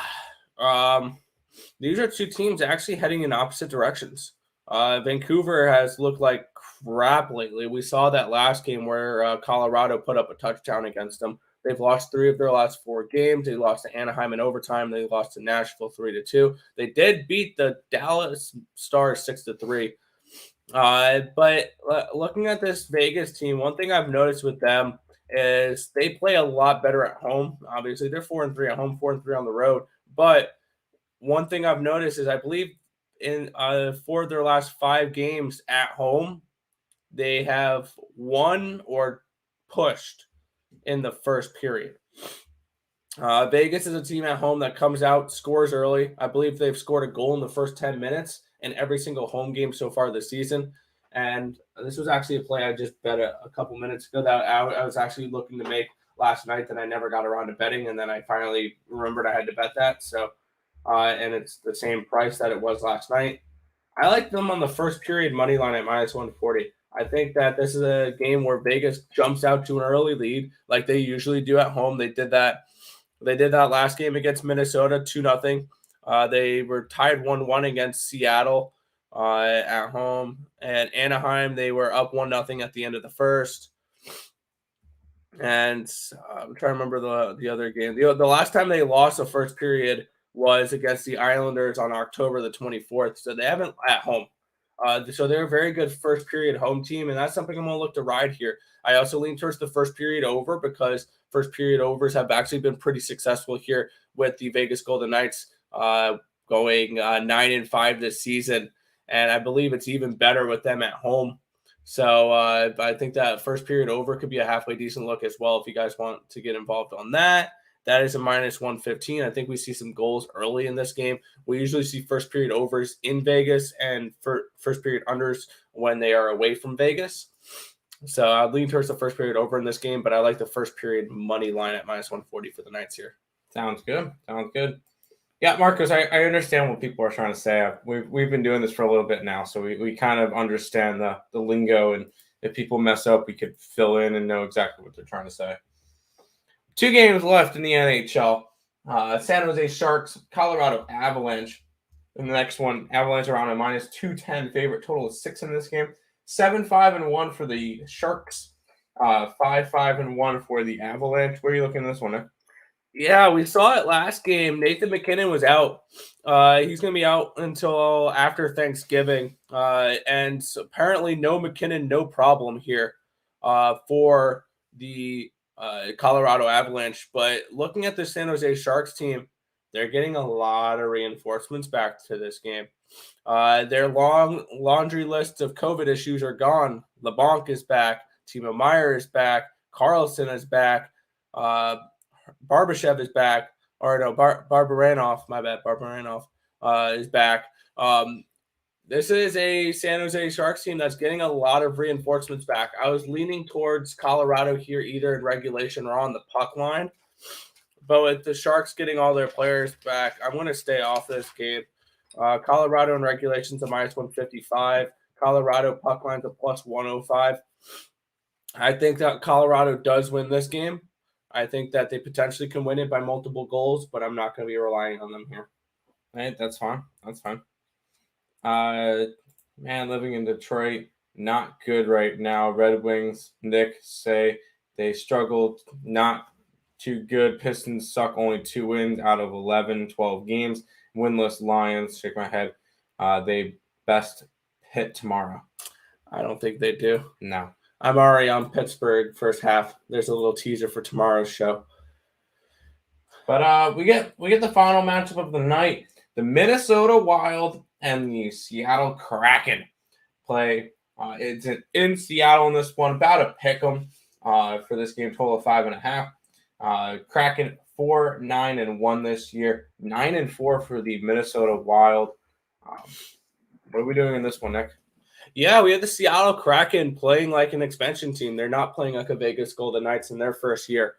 These are two teams actually heading in opposite directions. Vancouver has looked like crap lately. We saw that last game where Colorado put up a touchdown against them. They've lost 3 of their last 4 games. They lost to Anaheim in overtime. They lost to Nashville 3-2. They did beat the Dallas Stars 6-3. But looking at this Vegas team, one thing I've noticed with them is they play a lot better at home. Obviously, they're 4-3 at home, 4-3 on the road. But one thing I've noticed is I believe in 4 of their last 5 games at home, they have won or pushed in the first period. Vegas is a team at home that comes out, scores early. I believe they've scored a goal in the first 10 minutes in every single home game so far this season. And this was actually a play I just bet a couple minutes ago that I was actually looking to make last night that I never got around to betting. And then I finally remembered I had to bet that. So, and it's the same price that it was last night. I like them on the first period money line at -140. I think that this is a game where Vegas jumps out to an early lead like they usually do at home. They did that last game against Minnesota 2-0. They were tied 1-1 against Seattle at home. And Anaheim, they were up 1-0 at the end of the first. And I'm trying to remember the other game. The last time they lost the first period was against the Islanders on October the 24th. So they haven't at home. So they're a very good first period home team, and that's something I'm going to look to ride here. I also lean towards the first period over because first period overs have actually been pretty successful here with the Vegas Golden Knights going 9-5 this season, and I believe it's even better with them at home. So I think that first period over could be a halfway decent look as well if you guys want to get involved on that. That is a -115. I think we see some goals early in this game. We usually see first period overs in Vegas and first period unders when they are away from Vegas. So I lean towards the first period over in this game, but I like the first period money line at -140 for the Knights here. Sounds good. Yeah, Marcus, I understand what people are trying to say. We've been doing this for a little bit now, so we kind of understand the lingo, and if people mess up, we could fill in and know exactly what they're trying to say. 2 games left in the NHL. San Jose Sharks, Colorado Avalanche. In the next one, Avalanche around a -210 favorite. Total of 6 in this game. 7-5-1 for the Sharks. 5-5-1 for the Avalanche. Where are you looking at this one, Nick? Yeah, we saw it last game. Nathan McKinnon was out. He's going to be out until after Thanksgiving. And apparently no McKinnon, no problem here for the Colorado Avalanche. But looking at the San Jose Sharks team, they're getting a lot of reinforcements back to this game. Their long laundry list of COVID issues are gone. LeBlanc is back. Timo Meier is back. Carlson is back. Barbashev is back. Barbaranov, my bad. Barbaranov is back. This is a San Jose Sharks team that's getting a lot of reinforcements back. I was leaning towards Colorado here, either in regulation or on the puck line. But with the Sharks getting all their players back, I'm going to stay off this game. Colorado in regulation's a -155. Colorado puck line's a +105. I think that Colorado does win this game. I think that they potentially can win it by multiple goals, but I'm not going to be relying on them here. All right, that's fine. Man, living in Detroit, not good right now. Red Wings, Nick, say they struggled, not too good. Pistons suck, only 2 wins out of 11, 12 games. Winless Lions, shake my head. They best hit tomorrow. I don't think they do. No. I'm already on Pittsburgh first half. There's a little teaser for tomorrow's show. But we get the final matchup of the night. The Minnesota Wild and the Seattle Kraken play. It's in Seattle in this one. About a pick 'em for this game, total of 5.5. Kraken 4-9-1 this year. 9-4 for the Minnesota Wild. What are we doing in this one, Nick? Yeah, we have the Seattle Kraken playing like an expansion team. They're not playing like a Vegas Golden Knights in their first year.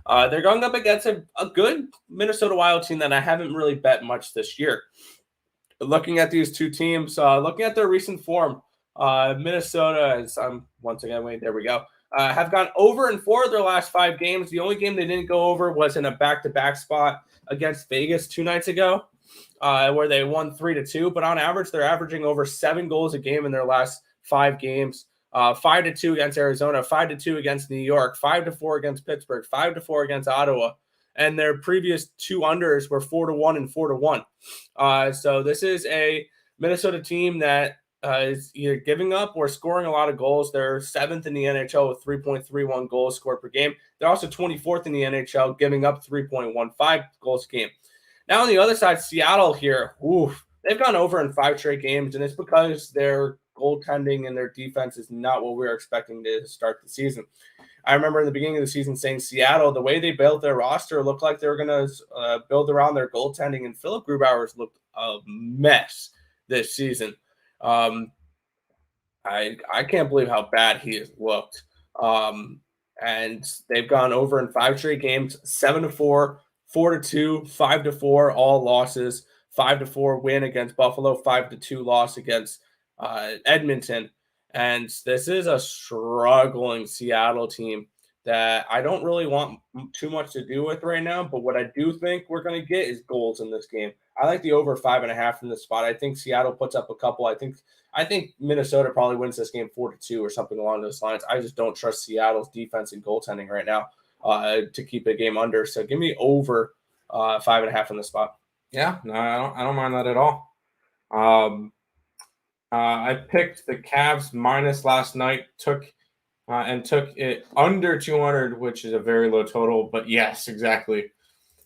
They're going up against a good Minnesota Wild team that I haven't really bet much this year. Looking at these two teams, looking at their recent form, Minnesota, as I'm once again, wait, there we go, have gone over in 4 of their last 5 games. The only game they didn't go over was in a back-to-back spot against Vegas 2 nights ago, where they won 3-2. But on average, they're averaging over 7 goals a game in their last 5 games. 5-2 against Arizona, 5-2 against New York, 5-4 against Pittsburgh, 5-4 against Ottawa. And their previous 2 unders were 4-1 and 4-1. So this is a Minnesota team that is either giving up or scoring a lot of goals. They're 7th in the NHL with 3.31 goals scored per game. They're also 24th in the NHL, giving up 3.15 goals a game. Now on the other side, Seattle here, they've gone over in 5 straight games, and it's because their goaltending and their defense is not what we were expecting to start the season. I remember in the beginning of the season saying Seattle, the way they built their roster looked like they were going to build around their goaltending, and Philip Grubauer's looked a mess this season. I can't believe how bad he has looked. And they've gone over in 5 straight games, 7-4, 4-2, 5-4, all losses, 5-4 win against Buffalo, 5-2 loss against Edmonton. And this is a struggling Seattle team that I don't really want too much to do with right now. But what I do think we're going to get is goals in this game. I like the over 5.5 in this spot. I think Seattle puts up a couple. I think Minnesota probably wins this game 4-2 or something along those lines. I just don't trust Seattle's defense and goaltending right now to keep a game under. So give me over 5.5 in the spot. Yeah, no, I don't mind that at all. I picked the Cavs minus last night, took it under 200, which is a very low total. But yes, exactly.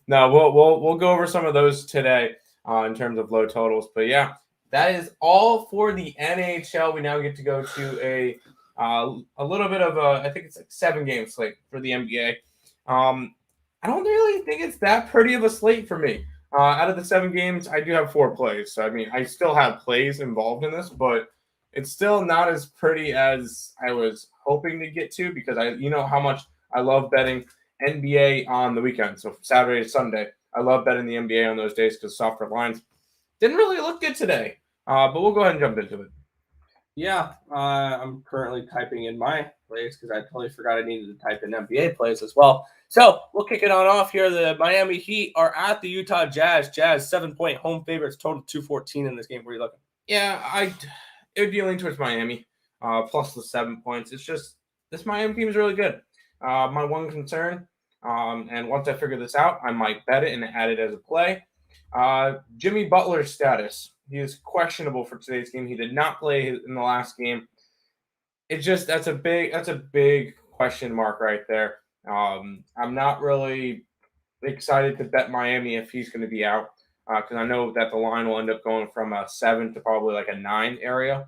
No, we'll go over some of those today in terms of low totals. But yeah, that is all for the NHL. We now get to go to a little bit of I think it's like 7-game slate for the NBA. I don't really think it's that pretty of a slate for me. Out of the 7 games, I do have 4 plays. So, I mean, I still have plays involved in this, but it's still not as pretty as I was hoping to get to because you know how much I love betting NBA on the weekend. So, Saturday to Sunday, I love betting the NBA on those days because softer lines didn't really look good today. But we'll go ahead and jump into it. Yeah, I'm currently typing in my plays because I totally forgot I needed to type in NBA plays as well. So we'll kick it on off here. The Miami Heat are at the Utah Jazz. Jazz 7-point home favorites, total 214 in this game. Where are you looking? Yeah, it would be leaning towards Miami, plus the 7 points. It's just this Miami team is really good. My one concern, and once I figure this out, I might bet it and add it as a play. Jimmy Butler's status. He is questionable for today's game. He did not play in the last game. It's just that's a big question mark right there. I'm not really excited to bet Miami if he's going to be out because I know that the line will end up going from a 7 to probably like a 9 area.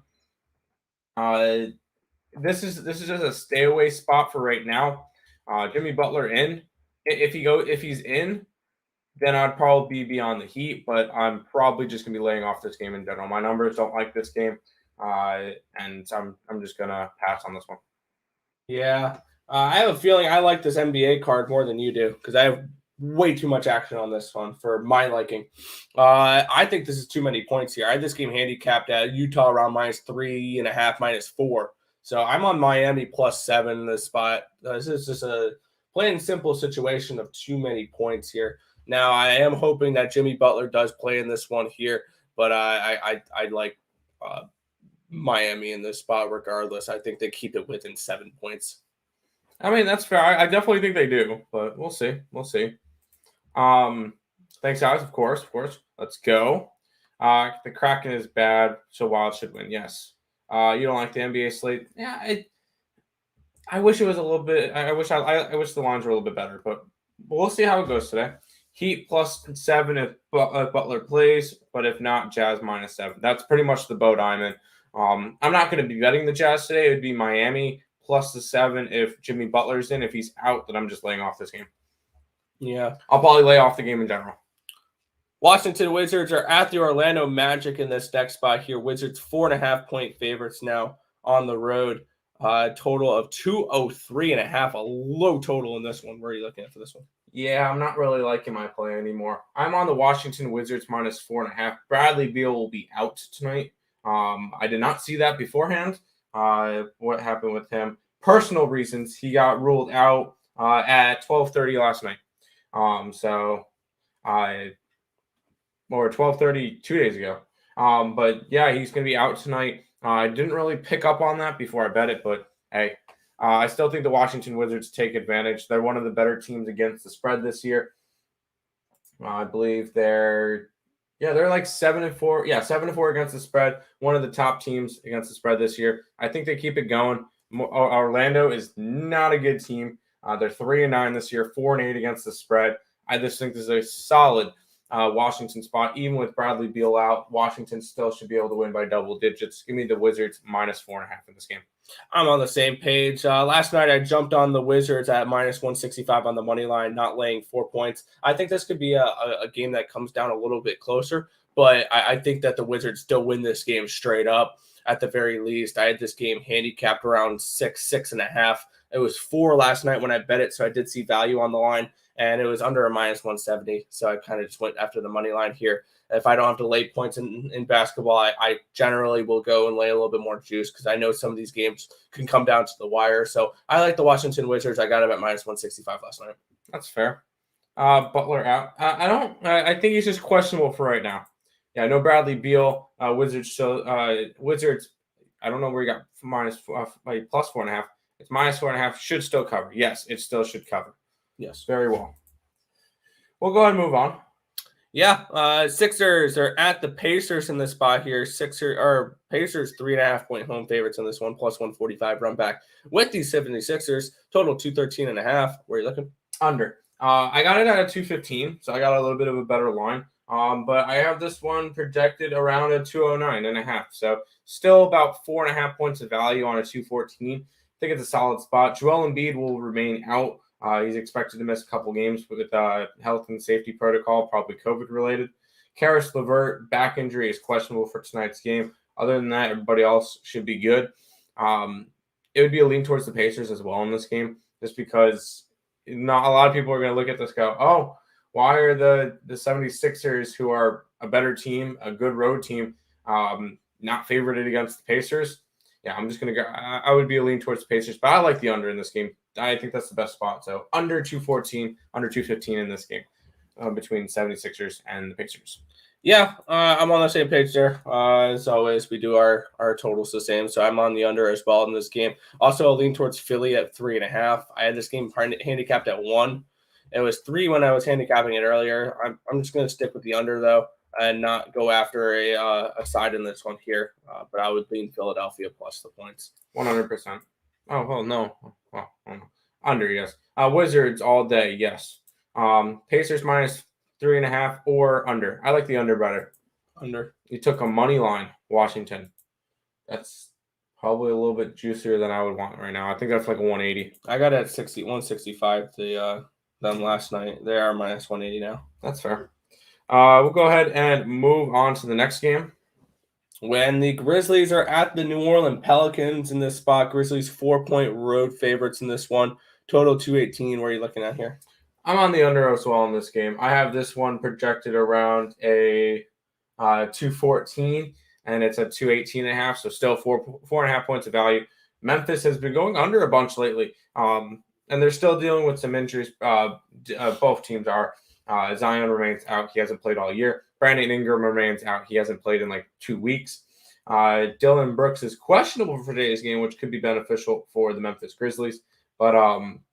This is just a stay away spot for right now. Jimmy Butler in. If he's in, then I'd probably be on the Heat, but I'm probably just going to be laying off this game in general. My numbers don't like this game, and I'm just going to pass on this one. Yeah, I have a feeling I like this NBA card more than you do because I have way too much action on this one for my liking. I think this is too many points here. I had this game handicapped at Utah around -3.5, -4. So I'm on Miami +7 in this spot. This is just a plain and simple situation of too many points here. Now, I am hoping that Jimmy Butler does play in this one here, but I like Miami in this spot regardless. I think they keep it within 7 points. I mean, that's fair. I definitely think they do, but we'll see. We'll see. Thanks, guys. Of course. Let's go. The Kraken is bad, so Wild should win. Yes. You don't like the NBA slate? Yeah. I wish it was a little bit. I wish the lines were a little bit better, but we'll see how it goes today. Heat +7 if Butler plays, but if not, Jazz -7. That's pretty much the boat I'm in. I'm not going to be betting the Jazz today. It would be Miami +7 if Jimmy Butler's in. If he's out, then I'm just laying off this game. Yeah. I'll probably lay off the game in general. Washington Wizards are at the Orlando Magic in this next spot here. Wizards 4.5-point favorites now on the road. Total of 203.5, a low total in this one. Where are you looking at for this one? Yeah, I'm not really liking my play anymore. I'm on the Washington Wizards -4.5. Bradley Beal will be out tonight. I did not see that beforehand. What happened with him? Personal reasons. He got ruled out at 12:30 last night. Or 12:30 2 days ago. But yeah, he's going to be out tonight. I didn't really pick up on that before I bet it, but hey, I still think the Washington Wizards take advantage. They're one of the better teams against the spread this year. I believe they're like 7-4. Yeah, 7-4 against the spread. One of the top teams against the spread this year. I think they keep it going. Orlando is not a good team. They're 3-9 this year, 4-8 against the spread. I just think this is a solid Washington spot. Even with Bradley Beal out, Washington still should be able to win by double digits. Give me the Wizards -4.5 in this game. I'm on the same page. Last night, I jumped on the Wizards at -165 on the money line, not laying 4 points. I think this could be a game that comes down a little bit closer, but I think that the Wizards still win this game straight up at the very least. I had this game handicapped around 6.5. It was 4 last night when I bet it, so I did see value on the line, and it was under a -170. So I kind of just went after the money line here. If I don't have to lay points in basketball, I generally will go and lay a little bit more juice because I know some of these games can come down to the wire. So I like the Washington Wizards. I got them at -165 last night. That's fair. Butler out. I think he's just questionable for right now. Yeah, I know Bradley Beal. Wizards. Wizards. I don't know where you got +4.5. It's -4.5. Should still cover. Yes, it still should cover. Yes, very well. We'll go ahead and move on. Yeah, Sixers are at the Pacers in this spot here. Pacers 3.5-point home favorites in this one, +145 run back with these 76ers. Total 213.5. Where are you looking? Under. I got it at a 215, so I got a little bit of a better line. But I have this one projected around a 209.5. So still about 4.5 points of value on a 214. I think it's a solid spot. Joel Embiid will remain out. He's expected to miss a couple games with health and safety protocol, probably COVID-related. Karis LeVert, back injury, is questionable for tonight's game. Other than that, everybody else should be good. It would be a lean towards the Pacers as well in this game, just because not a lot of people are going to look at this go, oh, why are the 76ers, who are a better team, a good road team, not favorited against the Pacers? Yeah, I'm just going to go. I would be a lean towards the Pacers, but I like the under in this game. I think that's the best spot. So under 214, under 215 in this game between 76ers and the Pacers. Yeah, I'm on the same page there. As always, we do our totals the same. So I'm on the under as well in this game. Also, a lean towards Philly at 3.5. I had this game handicapped at 1. It was 3 when I was handicapping it earlier. I'm just going to stick with the under, though, and not go after a side in this one here. But I would lean Philadelphia plus the points. 100%. Oh, well, no. Well, under, yes. Wizards all day, yes. Pacers -3.5 or under. I like the under better. Under. You took a money line, Washington. That's probably a little bit juicier than I would want right now. I think that's like a 180. I got it at 165 them last night. They are -180 now. That's fair. We'll go ahead and move on to the next game. When the Grizzlies are at the New Orleans Pelicans in this spot, Grizzlies 4-point road favorites in this one. Total 218. Where are you looking at here? I'm on the under as well in this game. I have this one projected around a 214, and it's at 218.5, so still 4.5 points of value. Memphis has been going under a bunch lately, and they're still dealing with some injuries. Both teams are. Zion remains out. He hasn't played all year. Brandon Ingram remains out. He hasn't played in like 2 weeks. Dylan Brooks is questionable for today's game, which could be beneficial for the Memphis Grizzlies. But I'm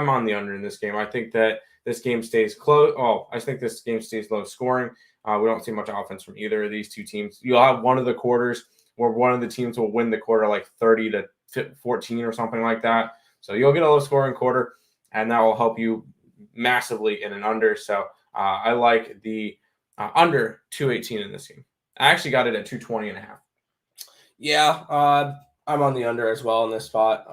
on the under in this game. I think that this game stays close. I think this game stays low scoring. We don't see much offense from either of these two teams. You'll have one of the quarters where one of the teams will win the quarter like 30 to 14 or something like that. So you'll get a low scoring quarter, and that will help you massively in an under. So I like the under 218 in this game. I actually got it at 220.5. Yeah, I'm on the under as well in this spot.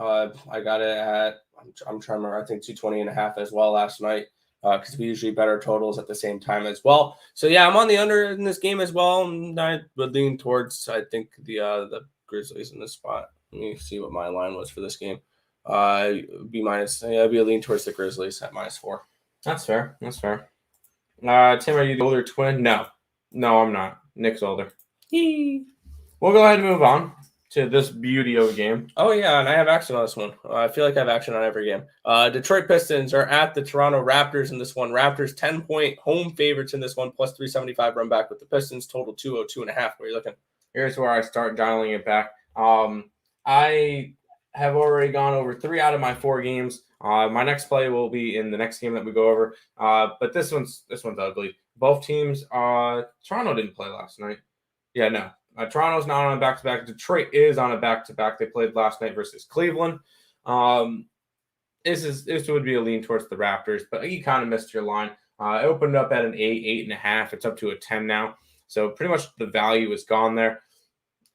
I got it at, I'm trying to remember, I think 220.5 as well last night, because we usually bet our totals at the same time as well. So yeah, I'm on the under in this game as well, and I would lean towards, I think, the Grizzlies in this spot. Let me see what my line was for this game. I'd be a lean towards the Grizzlies at -4. That's fair. Tim, are you the older twin? No, I'm not. Nick's older. We'll go ahead and move on to this beauty of a game. Oh, yeah, and I have action on this one. I feel like I have action on every game. Detroit Pistons are at the Toronto Raptors in this one. Raptors 10-point home favorites in this one, plus 375 run back with the Pistons, total 202.5. Where are you looking? Here's where I start dialing it back. I have already gone over 3 out of my 4 games. My next play will be in the next game that we go over. But this one's ugly. Both teams, Toronto didn't play last night. Yeah, no. Toronto's not on a back-to-back. Detroit is on a back-to-back. They played last night versus Cleveland. This would be a lean towards the Raptors, but you kind of missed your line. It opened up at an 8.5. It's up to a 10 now. So pretty much the value is gone there.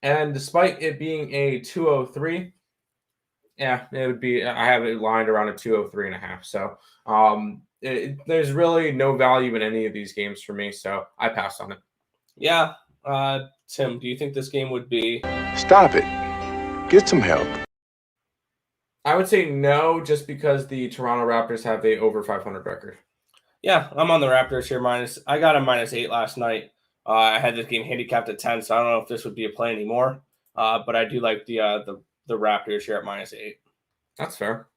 And despite it being a 203, yeah, it would be. I have it lined around a 203.5. So there's really no value in any of these games for me. So I passed on it. Yeah. Tim, do you think this game would be? Stop it. Get some help. I would say no, just because the Toronto Raptors have a over 500 record. Yeah, I'm on the Raptors here. I got a -8 last night. I had this game handicapped at 10, so I don't know if this would be a play anymore. But I do like the Raptors here at -8. That's fair.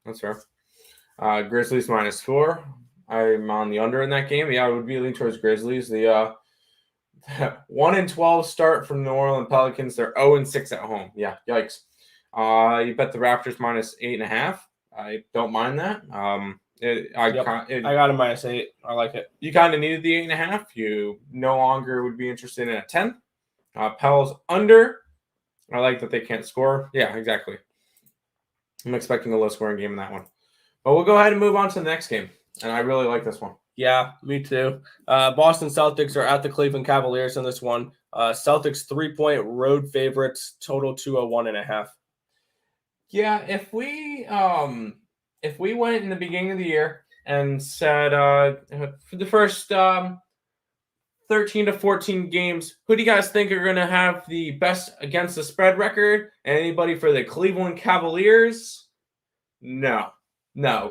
Grizzlies -4. I'm on the under in that game. Yeah, I would be leaning towards Grizzlies. The 1-12 start from New Orleans Pelicans. They're 0-6 at home. Yeah, yikes. You bet the Raptors -8.5. I don't mind that. I got a -8. I like it. You kind of needed the 8.5. You no longer would be interested in a 10. Pels under. I like that they can't score. Yeah, exactly. I'm expecting a low-scoring game in that one. But we'll go ahead and move on to the next game. And I really like this one. Yeah, me too. Boston Celtics are at the Cleveland Cavaliers in this one. Celtics 3-point road favorites, total 201.5. Yeah, if we went in the beginning of the year and said for the first 13 to 14 games, who do you guys think are going to have the best against the spread record? Anybody for the Cleveland Cavaliers? No.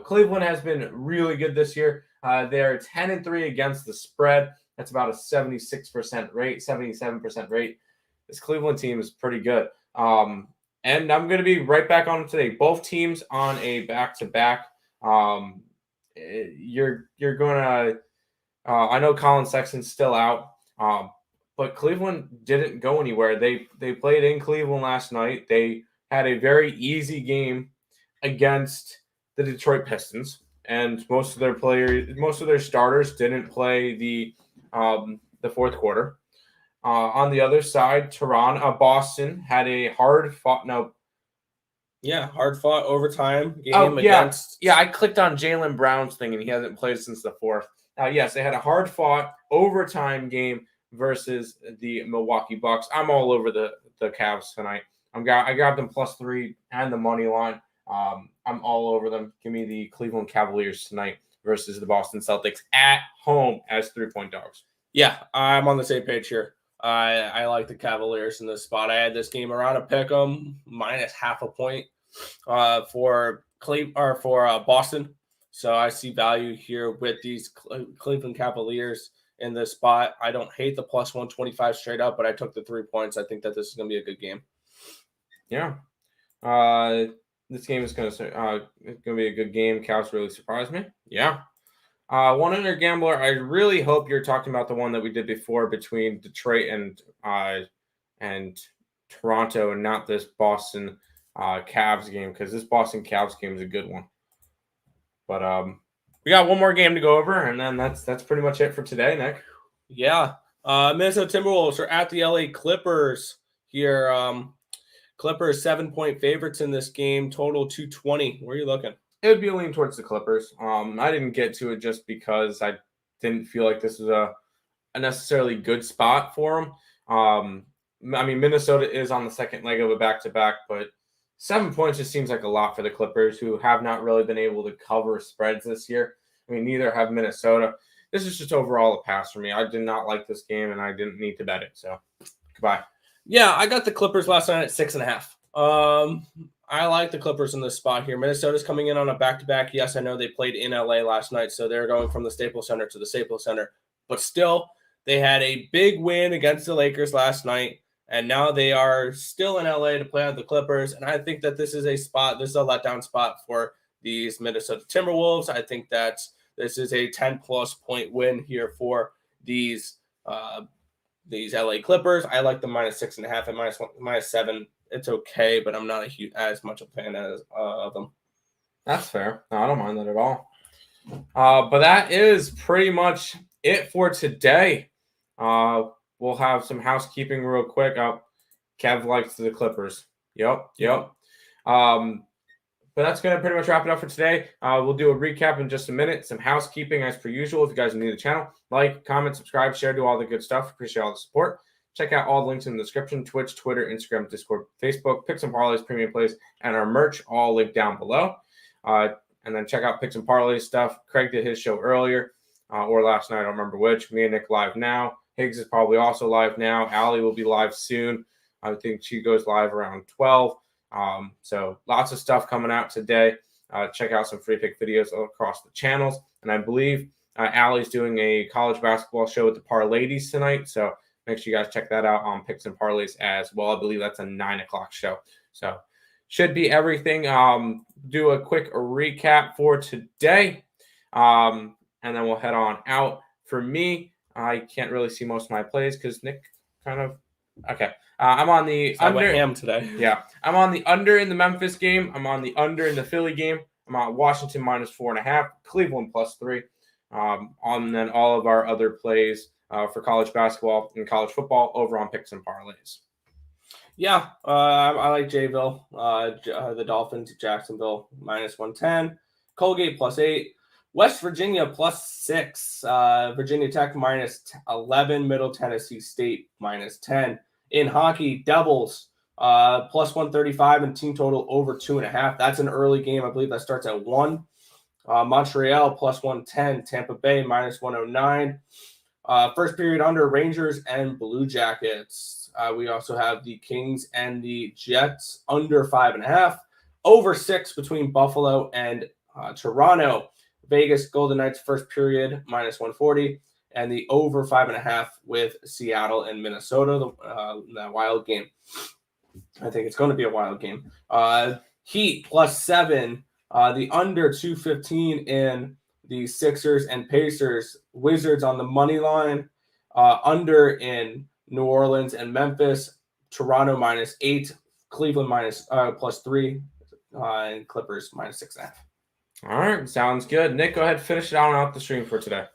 Cleveland has been really good this year. They're 10-3 against the spread. That's about a 76% rate, 77% rate. This Cleveland team is pretty good. And I'm going to be right back on today. Both teams on a back-to-back. You're going to I know Colin Sexton's still out, but Cleveland didn't go anywhere. They played in Cleveland last night. They had a very easy game against the Detroit Pistons, and most of their starters didn't play the fourth quarter. On the other side, Boston had a hard-fought overtime game against. Yeah, I clicked on Jaylen Brown's thing, and he hasn't played since the fourth. Yes, they had a hard-fought overtime game versus the Milwaukee Bucks. I'm all over the Cavs tonight. I grabbed them +3 and the money line. I'm all over them. Give me the Cleveland Cavaliers tonight versus the Boston Celtics at home as 3-point dogs. Yeah, I'm on the same page here. I like the Cavaliers in this spot. I had this game around a pick 'em -0.5 point for Boston. So I see value here with these Cleveland Cavaliers in this spot. I don't hate the +125 straight up, but I took the 3 points. I think that this is going to be a good game. Yeah. This game is going to be a good game. Cavs really surprised me. Yeah. One under gambler. I really hope you're talking about the one that we did before between Detroit and Toronto, and not this Boston Cavs game, because this Boston Cavs game is a good one. But we got one more game to go over, and then that's pretty much it for today, Nick. Yeah. Minnesota Timberwolves are at the LA Clippers here. Clippers 7-point favorites in this game, total 220. Where are you looking? It would be a lean towards the Clippers. I didn't get to it just because I didn't feel like this was a necessarily good spot for them. I mean, Minnesota is on the second leg of a back-to-back, but 7 points just seems like a lot for the Clippers, who have not really been able to cover spreads this year. I mean, neither have Minnesota. This is just overall a pass for me. I did not like this game, and I didn't need to bet it. So, goodbye. Yeah, I got the Clippers last night at 6.5. I like the Clippers in this spot here. Minnesota's coming in on a back-to-back. Yes, I know they played in LA last night, so they're going from the Staples Center to the Staples Center. But still, they had a big win against the Lakers last night, and now they are still in LA to play on the Clippers. And I think that this is a letdown spot for these Minnesota Timberwolves. I think that this is a 10-plus point win here for these LA Clippers. I like the -6.5 and -7. It's okay, but I'm not as much a fan of them. That's fair. No, I don't mind that at all. But that is pretty much it for today. We'll have some housekeeping real quick. Kev likes the Clippers. Yep. But that's going to pretty much wrap it up for today. We'll do a recap in just a minute. Some housekeeping as per usual. If you guys are new to the channel, like, comment, subscribe, share, do all the good stuff. Appreciate all the support. Check out all the links in the description: Twitch, Twitter, Instagram, Discord, Facebook, Picks and Parleys, Premium Plays, and our merch, all linked down below. And then check out Picks and Parleys stuff. Craig did his show earlier or last night. I don't remember which. Me and Nick live now. Higgs is probably also live now. Allie will be live soon. I think she goes live around 12. So lots of stuff coming out today. Check out some free pick videos across the channels. And I believe Allie's doing a college basketball show with the Parleys tonight. So make sure you guys check that out on Picks and Parleys as well. I believe that's a 9 o'clock show. So should be everything. Do a quick recap for today. And then we'll head on out. For me, I can't really see most of my plays because Nick kind of – okay. I'm on the under today. Yeah. I'm on the under in the Memphis game. I'm on the under in the Philly game. I'm on Washington -4.5, Cleveland +3. On then all of our other plays for college basketball and college football over on Picks and Parleys. Yeah, I like Jayville. The Dolphins, Jacksonville -110, Colgate +8, West Virginia +6, Virginia Tech -11, Middle Tennessee State -10. In hockey, Devils +135 and team total over 2.5. That's an early game. I believe that starts at 1. Montreal +110, Tampa Bay -109. First period under, Rangers and Blue Jackets. We also have the Kings and the Jets under 5.5. Over 6 between Buffalo and Toronto. Vegas Golden Knights first period -140. And the over 5.5 with Seattle and Minnesota, that wild game. I think it's going to be a wild game. Heat +7. The under 215 in the Sixers and Pacers. Wizards on the money line. Under in New Orleans and Memphis. Toronto -8. Cleveland +3. And Clippers -6.5. All right. Sounds good. Nick, go ahead and finish it out the stream for today.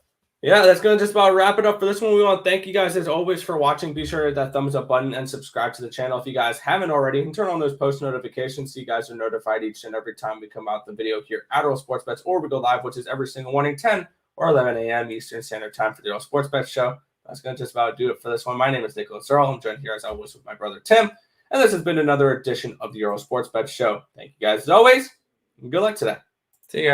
Yeah, that's going to just about wrap it up for this one. We want to thank you guys, as always, for watching. Be sure to hit that thumbs up button and subscribe to the channel if you guys haven't already. And turn on those post notifications so you guys are notified each and every time we come out the video here at Earle Sports Bets, or we go live, which is every single morning, 10 or 11 a.m. Eastern Standard Time for the Earle Sports Bets show. That's going to just about do it for this one. My name is Nicholas Earle. I'm joined here, as always, with my brother Tim. And this has been another edition of the Earle Sports Bets show. Thank you guys, as always, and good luck today. See ya.